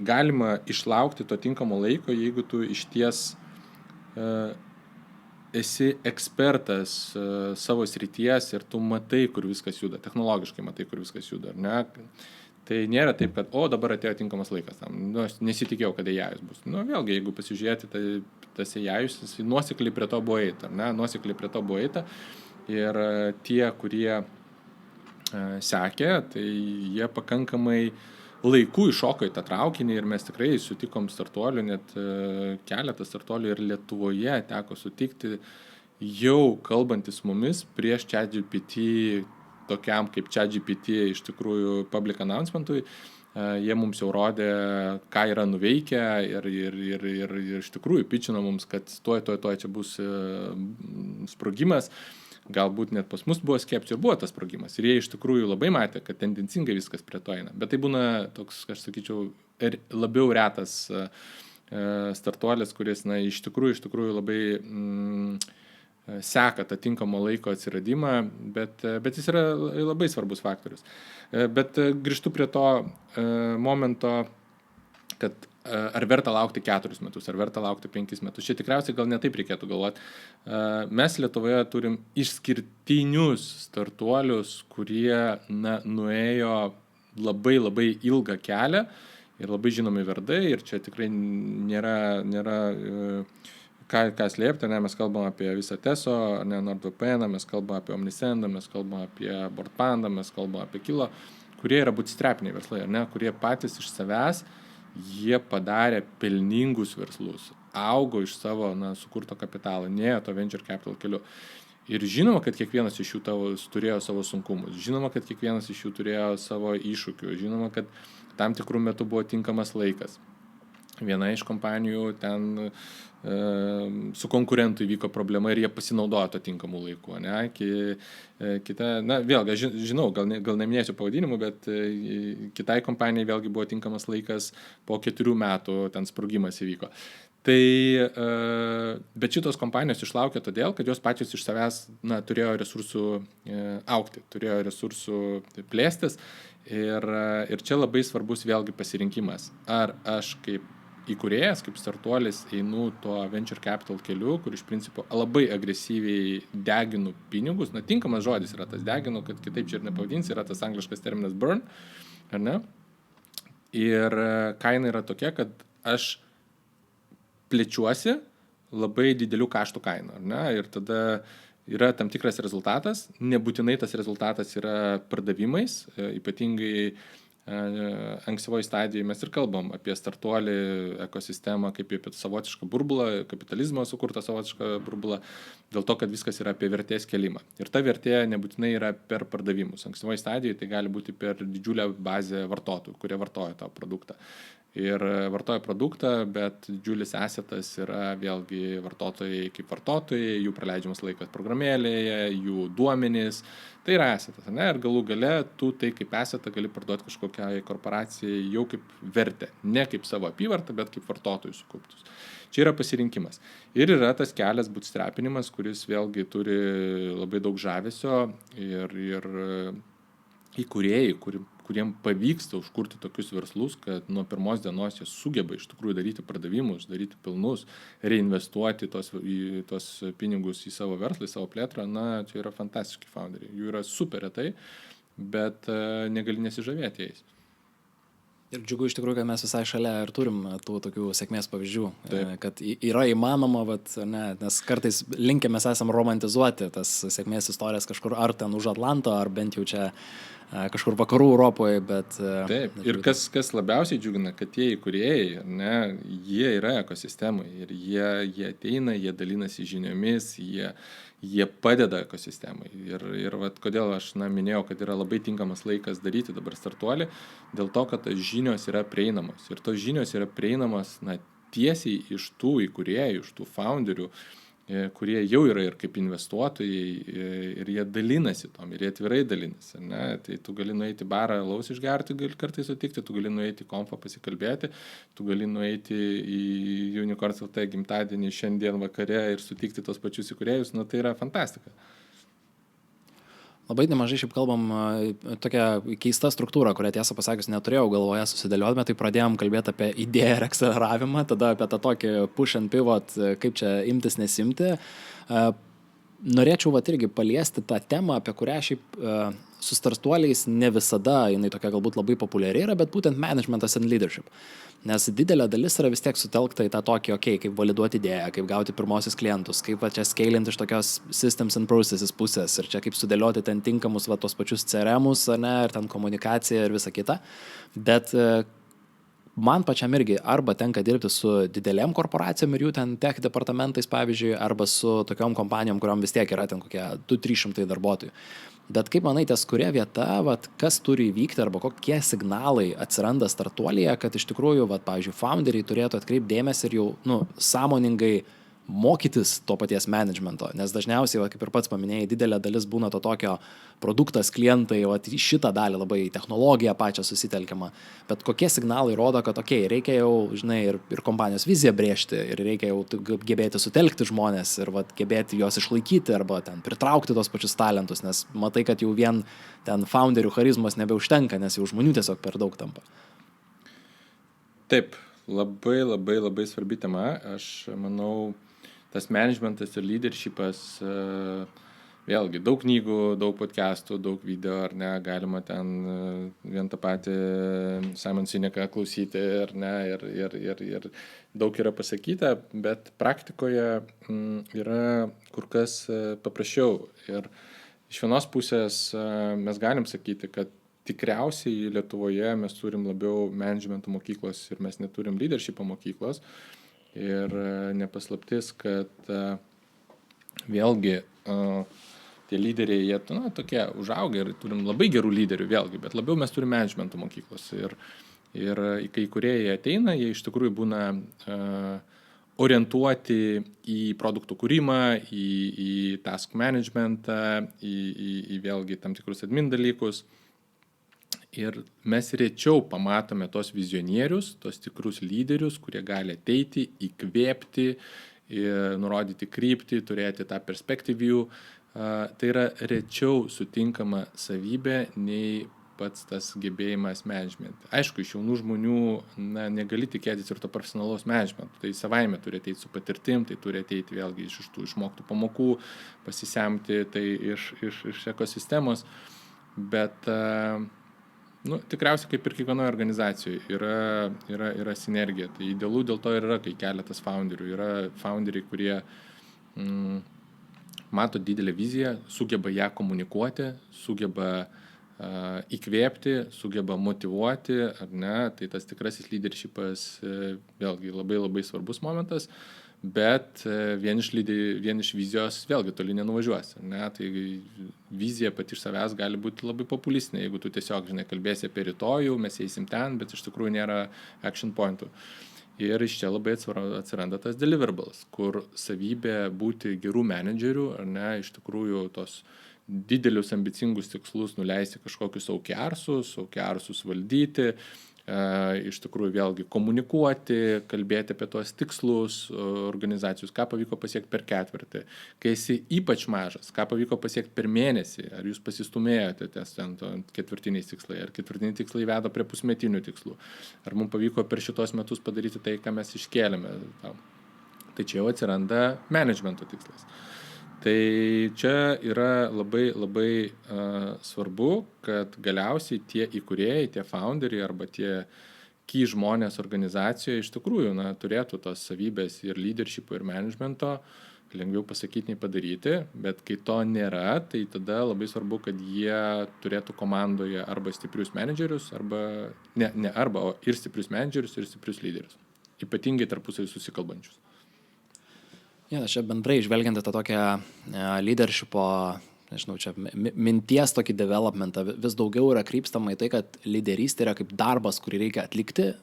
galima išlaukti to tinkamo laiko, jeigu tu išties esi ekspertas savo srities ir tu matai, kur viskas juda, technologiškai matai, kur viskas juda, ar ne? Tai nėra taip, kad dabar atėjo tinkamas laikas tam. Nesitikėjau, kad AI'us bus. Vėlgi, jeigu pasižiūrėti, tai tas AI'us nuosekliai prie to buvo eita, ar ne? Nuosekliai prie to buvo eita. Ir tie, kurie sekė, tai jie pakankamai laiku iššoko į tą traukinį ir mes tikrai sutikom startuolių, net keletą startuolių ir Lietuvoje teko sutikti jau kalbantis mumis prieš ChatGPT, tokiam kaip ChatGPT iš tikrųjų public announcementui. Jie mums jau rodė, ką yra nuveikę ir iš tikrųjų pičino mums, kad tuoj čia bus sprogimas. Galbūt net pas mus buvo skepčių ir buvo tas sprogimas. Ir jie iš tikrųjų labai matė, kad tendencingai viskas prie to eina. Bet tai būna toks, aš sakyčiau, labiau retas startuolis, kuris iš tikrųjų labai seka tą tinkamo laiko atsiradimą, bet jis yra labai svarbus faktorius. Bet grįžtu prie to momento, kad ar verta laukti 4 metus, ar verta laukti 5 metus. Čia tikriausiai gal netaip reikėtų galvoti. Mes Lietuvoje turim išskirtinius startuolius, kurie nuėjo labai ilgą kelią ir labai žinomi vardai ir čia tikrai nėra ką slėpti, mes kalbam apie visą Teso, NordVPN, mes kalbam apie Omnisendą, mes kalbam apie Boardpanda, mes kalbam apie Kilo, kurie yra bootstrapiniai verslai, kurie patys iš savęs jie padarė pelningus verslus, augo iš savo sukurto kapitalo, nėjo to venture capital keliu. Ir žinoma, kad kiekvienas iš jų turėjo savo sunkumus, žinoma, kad kiekvienas iš jų turėjo savo iššūkių, žinoma, kad tam tikrų metų buvo tinkamas laikas. Viena iš kompanijų ten su konkurentu įvyko problema ir jie pasinaudojo to tinkamų laikų. Kita, vėlgi, žinau, gal neminėsiu pavadinimų, bet kitai kompanijai vėlgi buvo tinkamas laikas, po 4 metų ten sprogimas įvyko. Bet šitos kompanijos išlaukė todėl, kad jos pačios iš savęs turėjo resursų augti, turėjo resursų plėstis ir čia labai svarbus vėlgi pasirinkimas. Ar aš kaip įkūrėjas, kaip startuolis einu tuo venture capital keliu, kur iš principo labai agresyviai deginu pinigus, tinkamas žodis yra tas deginu, kad kitaip čia ir nepavadinsi, yra tas angliškas terminas burn, ar ne? Ir kaina yra tokia, kad aš plečiuosi labai didelių kaštų kainų, ar ne? Ir tada yra tam tikras rezultatas, nebūtinai tas rezultatas yra pardavimais, ypatingai ankstyvoje stadijoje mes ir kalbam apie startuolį ekosistemą, kaip apie savotišką burbulą, kapitalizmo sukurtą savotišką burbulą, dėl to, kad viskas yra apie vertės kėlimą. Ir ta vertė nebūtinai yra per pardavimus. Ankstyvoje stadijoje tai gali būti per didžiulę bazę vartotojų, kurie vartoja tą produktą. Ir vartoja produktą, bet didžiulis asetas yra vėlgi vartotojai kaip vartotojai, jų praleidžiamas laikas programėlėje, jų duomenys. Tai yra asetas, ne? Ir galų gale tu tai kaip asetą gali parduoti kažkokiai korporacijai jau kaip vertę. Ne kaip savo apyvartą, bet kaip vartotojų sukauptus. Čia yra pasirinkimas. Ir yra tas kelias bootstrapinimas, kuris vėlgi turi labai daug žavesio ir įkūrėjai, kuriem pavyksta užkurti tokius verslus, kad nuo pirmos dienos jie sugeba iš tikrųjų daryti pardavimus, daryti pelnus, reinvestuoti tos pinigus į savo verslą, į savo plėtrą, čia yra fantastiški founderiai. Jų yra super retai, bet negali nesižavėti jais. Ir džiugu iš tikrųjų, kad mes visai šalia ir turim tų tokių sėkmės pavyzdžių. Taip. Kad yra įmanoma, nes kartais linkę mes esam romantizuoti tas sėkmės istorijas kažkur ar ten už Atlanto, ar bent jau čia kažkur vakarų Europoje, bet... Taip, ir kas labiausiai džiugina, kad tie įkūrėjai, jie yra ekosistemai ir jie ateina, jie dalinasi žiniomis, jie padeda ekosistemai. Ir kodėl aš minėjau, kad yra labai tinkamas laikas daryti dabar startuolį, dėl to, kad tos žinios yra prieinamos. Ir tos žinios yra prieinamos tiesiai iš tų įkūrėjų, iš tų founderių, kurie jau yra ir kaip investuotojai ir jie dalinasi tom, ir jie atvirai dalinasi. Tai tu gali nueiti barą alaus išgerti, gali kartais sutikti, tu gali nueiti į konfą pasikalbėti, tu gali nueiti į Unicorns LT gimtadienį šiandien vakare ir sutikti tos pačius įkūrėjus, tai yra fantastika. Labai nemažai šiaip kalbam tokia keista struktūra, kurią tiesą pasakius neturėjau galvoje susidėlioti, bet tai pradėjom kalbėti apie idėją ir akceleravimą, tada apie tą tokį push and pivot, kaip čia imtis nesimti. Norėčiau irgi paliesti tą temą, apie kurią šiaip su startuoliais ne visada jinai tokia galbūt labai populiari yra, bet būtent managementas and leadership. Nes didelė dalis yra vis tiek sutelkta į tą tokį, kaip validuoti idėją, kaip gauti pirmosius klientus, kaip čia scalinti iš tokios systems and processes pusės ir čia kaip sudėlioti ten tinkamus tos pačius CRM-us, ne, ir ten komunikaciją ir visa kita. Bet man pačiam irgi arba tenka dirbti su didelėm korporacijom ir jų ten tech departamentais, pavyzdžiui, arba su tokiom kompanijom, kuriom vis tiek yra ten kokie 200-300 darbuotojų. Bet kaip manai, ties kuria vieta, kas turi įvykti arba kokie signalai atsiranda startuolyje, kad iš tikrųjų, pavyzdžiui, founderiai turėtų atkreipti dėmesį ir jau sąmoningai mokytis to paties managemento, nes dažniausiai, kaip ir pats paminėjai, didelė dalis būna to tokio produktas, klientai, šitą dalį labai technologiją pačią susitelkiama, bet kokie signalai rodo, kad reikia jau, žinai, ir kompanijos viziją brėžti, ir reikia jau gebėti sutelkti žmonės, ir gebėti juos išlaikyti, arba ten pritraukti tos pačius talentus, nes matai, kad jau vien ten founderių charizmos nebeužtenka, nes jau žmonių tiesiog per daug tampa. Taip, labai svarbi tema, aš manau, tas managementas ir leadershipas, vėlgi, daug knygų, daug podcastų, daug video, ar ne, galima ten vien tą patį Simon Sineką klausyti, ar ne, ir daug yra pasakyta, bet praktikoje yra kur kas paprasčiau. Ir iš vienos pusės mes galim sakyti, kad tikriausiai Lietuvoje mes turim labiau managemento mokyklos ir mes neturim leadershipo mokyklos. Ir nepaslaptis, kad vėlgi tie lyderiai, jie tokie užaugę ir turim labai gerų lyderių vėlgi, bet labiau mes turim managemento mokyklos. Ir kai kurie jie ateina, jie iš tikrųjų būna orientuoti į produktų kūrimą, į task managementą, į vėlgi tam tikrus admin dalykus. Ir mes rečiau pamatome tos vizionierius, tos tikrus lyderius, kurie gali ateiti, įkvėpti, nurodyti kryptį, turėti tą perspective view. Tai yra rečiau sutinkama savybė nei pats tas gebėjimas management. Aišku, iš jaunų žmonių negali tikėtis ir to profesionalaus management. Tai savaime turi ateiti su patirtim, tai turi ateiti vėlgi iš tų išmoktų pamokų, pasisemti tai iš ekosistemos. Bet tikriausiai kaip ir kiekvienoje organizacijoje yra sinergija. Tai idealu dėl to ir yra, kai keletas founderių. Yra founderiai, kurie mato didelę viziją, sugeba ją komunikuoti, sugeba įkvėpti, sugeba motyvuoti, ar ne. Tai tas tikrasis leadershipas vėlgi labai svarbus momentas. Bet vien iš vizijos vėlgi toli nenuvažiuosi, ne? Tai vizija pati iš savęs gali būti labai populistinė, jeigu tu tiesiog, kalbėsi apie rytojų, mes eisim ten, bet iš tikrųjų nėra action pointų. Ir iš čia labai atsiranda tas deliverables, kur savybė būti gerų menedžerių, ar ne, iš tikrųjų tos didelius ambicingus tikslus nuleisti kažkokius OKR'us valdyti, iš tikrųjų vėlgi komunikuoti, kalbėti apie tuos tikslus organizacijos, ką pavyko pasiekti per ketvirtį, kai esi ypač mažas, ką pavyko pasiekti per mėnesį, ar jūs pasistumėjote ties ten ketvirtiniais tikslai, ar ketvirtiniai tikslai veda prie pusmetinių tikslų, ar mums pavyko per šitos metus padaryti tai, ką mes iškėlėme. Tai čia jau atsiranda managemento tikslas. Tai čia yra labai svarbu, kad galiausiai tie įkūrėjai, tie founderiai arba tie key žmonės organizacijoje iš tikrųjų turėtų tos savybės ir leadershipo ir managemento, lengviau pasakyti nei padaryti, bet kai to nėra, tai tada labai svarbu, kad jie turėtų komandoje arba stiprius menedžerius, o ir stiprius menedžerius ir stiprius lyderius, ypatingai tarpusavy susikalbančius. Ja, čia bendrai žvelgiant į tą tokią leadershipo, čia minties tokį developmentą, vis daugiau yra krypstama į tai, kad lyderystė yra kaip darbas, kurį reikia atlikti,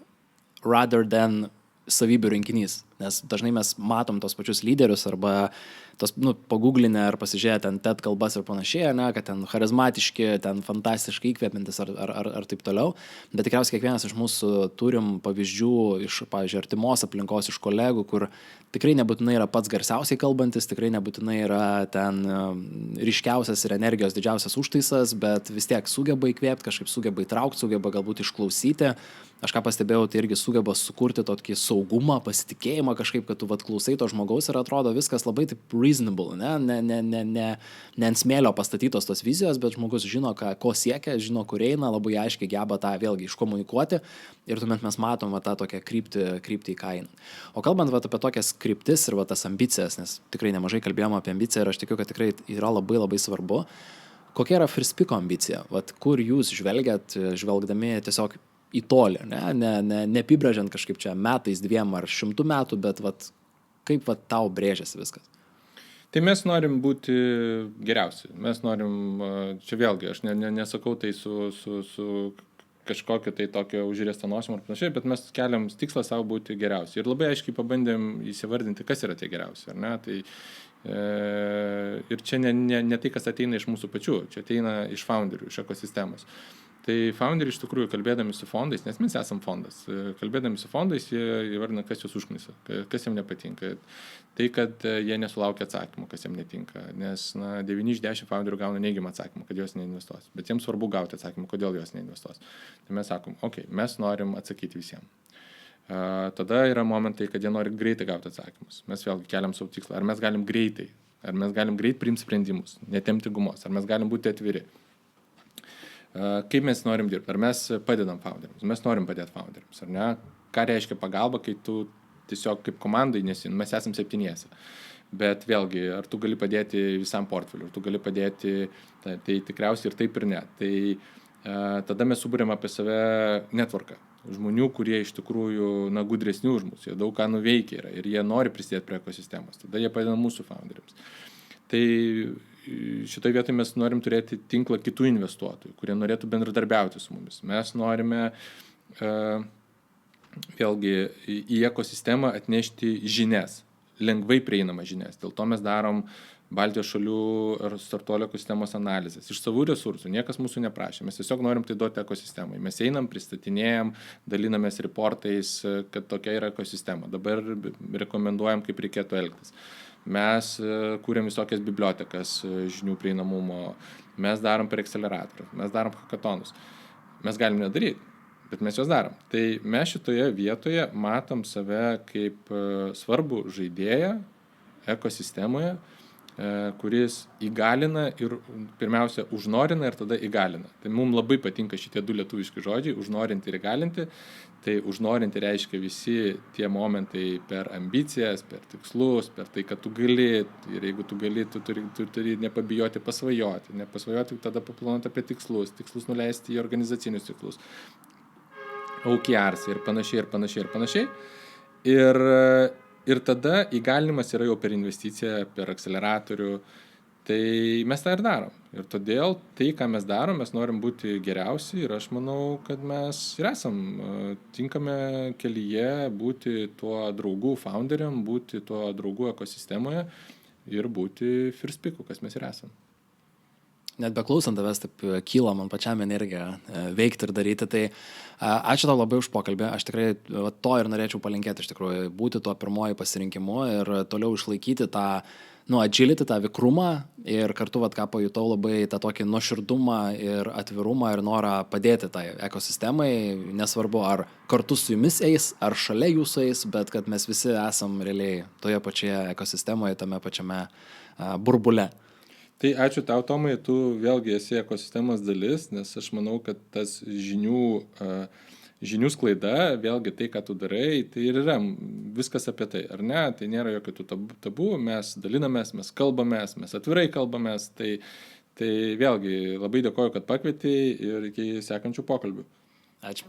rather than savybių rinkinys. Nes dažnai mes matom tos pačius lyderius arba tos, paguglinę ar pasižiūrėję ten TED kalbas ir panašiai, kad ten charizmatiški, ten fantastiškai įkvepiantis ar taip toliau. Bet tikriausiai kiekvienas iš mūsų turim pavyzdžių iš, pavyzdžiui, artimos aplinkos, iš kolegų, kur tikrai nebūtinai yra pats garsiausiai kalbantis, tikrai nebūtinai yra ten ryškiausias ir energijos didžiausias užtaisas, bet vis tiek sugeba įkvėpti, kažkaip sugeba įtraukti, sugeba galbūt išklausyti. Aš ką pastebėjau, tai irgi sugeba sukurti tokį saugumą, pasitikėjimą priima kažkaip, kad tu vat klausai to žmogaus ir atrodo viskas labai taip reasonable, ne ant smėlio pastatytos tos vizijos, bet žmogus žino, ko siekia, žino, kur eina, labai aiškiai geba tą vėlgi iškomunikuoti ir tuomet mes matom va, tą tokią kryptį į kainą. O kalbant va, apie tokias kryptis ir va, tas ambicijas, nes tikrai nemažai kalbėjome apie ambiciją ir aš tikiu, kad tikrai yra labai labai svarbu. Kokia yra Firstpicko ambicija? Vat, kur jūs žvelgdami tiesiog į tolį, neapibrėžiant kažkaip čia metais, 2 ar 100 metų, bet vat, kaip vat, tau brėžiasi viskas? Tai mes norim būti geriausi. Mes norim, čia vėlgi, aš nesakau tai su kažkokio tai tokio užriesto nosim ar panašiai, bet mes keliam tikslą savo būti geriausi. Ir labai aiškiai pabandėm įsivardinti, kas yra tie geriausi, ar ne? Tai ir čia ne tai, kas ateina iš mūsų pačių, čia ateina iš founderių, iš ekosistemos. Tai founderiai iš tikrųjų kalbėdami su fondais, nes mes esam fondas, kalbėdami su fondais jie įvardina, kas jūs užknisa, kas jiems nepatinka. Tai, kad jie nesulaukia atsakymų, kas jiems netinka, nes 9 iš 10 founderių gauna neigiamą atsakymą, kad jos neinvestuos, bet jiems svarbu gauti atsakymą, kodėl jos neinvestuos. Tai mes sakom, mes norim atsakyti visiems. Tada yra momentai, kad jie nori greitai gauti atsakymus. Mes vėlgi keliam savo tikslą. Ar mes galim greit priimti sprendimus, netemti gumos, ar mes galim būti atviri. Kaip mes norim dirbti, ar mes padedam founderiams, mes norim padėti founderiams, ar ne? Ką reiškia pagalba, kai tu tiesiog kaip komandai nesi, mes esam 7. Bet vėlgi, ar tu gali padėti visam portfeliu, ar tu gali padėti, tai tikriausiai ir taip ir ne. Tai tada mes subūrėm apie save networką. Žmonių, kurie iš tikrųjų gudresni už mus, jie daug ką nuveikia yra ir jie nori prisidėti prie ekosistemos, tada jie padeda mūsų founderiams. Tai šitoje vietoje mes norim turėti tinklą kitų investuotojų, kurie norėtų bendradarbiauti su mumis. Mes norime vėlgi į ekosistemą atnešti žinias, lengvai prieinamas žinias. Dėl to mes darom Baltijos šalių ar startuolio ekosistemos analizės. Iš savų resursų, niekas mūsų neprašė. Mes tiesiog norim tai duoti ekosistemai. Mes einam, pristatinėjam, dalinamės reportais, kad tokia yra ekosistema. Dabar rekomenduojam, kaip reikėtų elgtis. Mes kūrėm visokias bibliotekas žinių prieinamumo. Mes darom per akceleratorių. Mes darom hackathonus. Mes galim nedaryti, bet mes juos darom. Tai mes šitoje vietoje matom save kaip svarbų žaidėją ekosistemoje, kuris įgalina ir pirmiausia užnorina ir tada įgalina. Tai mums labai patinka šitie 2 lietuviški žodžiai, užnorinti ir įgalinti. Tai užnorinti reiškia visi tie momentai per ambicijas, per tikslus, per tai, kad tu gali, ir jeigu tu gali, tu turi nepabijoti pasvajoti, tada paplanuoti apie tikslus nuleisti į organizacinius tikslus, OKRs ir panašiai. Ir tada įgalinimas yra jau per investiciją, per akceleratorių. Tai mes tą ir darom. Ir todėl tai, ką mes darom, mes norim būti geriausi ir aš manau, kad mes ir esam tinkame kelyje būti tuo draugų founderiam, būti tuo draugų ekosistemoje ir būti Firstpicku, kas mes ir esam. Net beklausant tavęs, taip kyla man pačiam energija veikti ir daryti. Tai ačiū tau labai už pokalbį. Aš tikrai to ir norėčiau palinkėti iš tikrųjų, būti tuo pirmoji pasirinkimu ir toliau išlaikyti tą agility, tą vikrumą ir kartu, ką pajutau, labai tą tokį nuoširdumą ir atvirumą ir norą padėti tai ekosistemai. Nesvarbu, ar kartu su jumis eis, ar šalia jūsų eis, bet kad mes visi esam realiai toje pačioje ekosistemoje, tame pačiame burbule. Tai ačiū tau, Tomai, tu vėlgi esi ekosistemos dalis, nes aš manau, kad tas žinių sklaida, vėlgi tai, ką tu darai, tai ir yra viskas apie tai, ar ne? Tai nėra jokių tabų, mes dalinamės, mes kalbamės, mes atvirai kalbamės, tai vėlgi labai dėkoju, kad pakvietei ir iki sekančių pokalbių. Ačiū.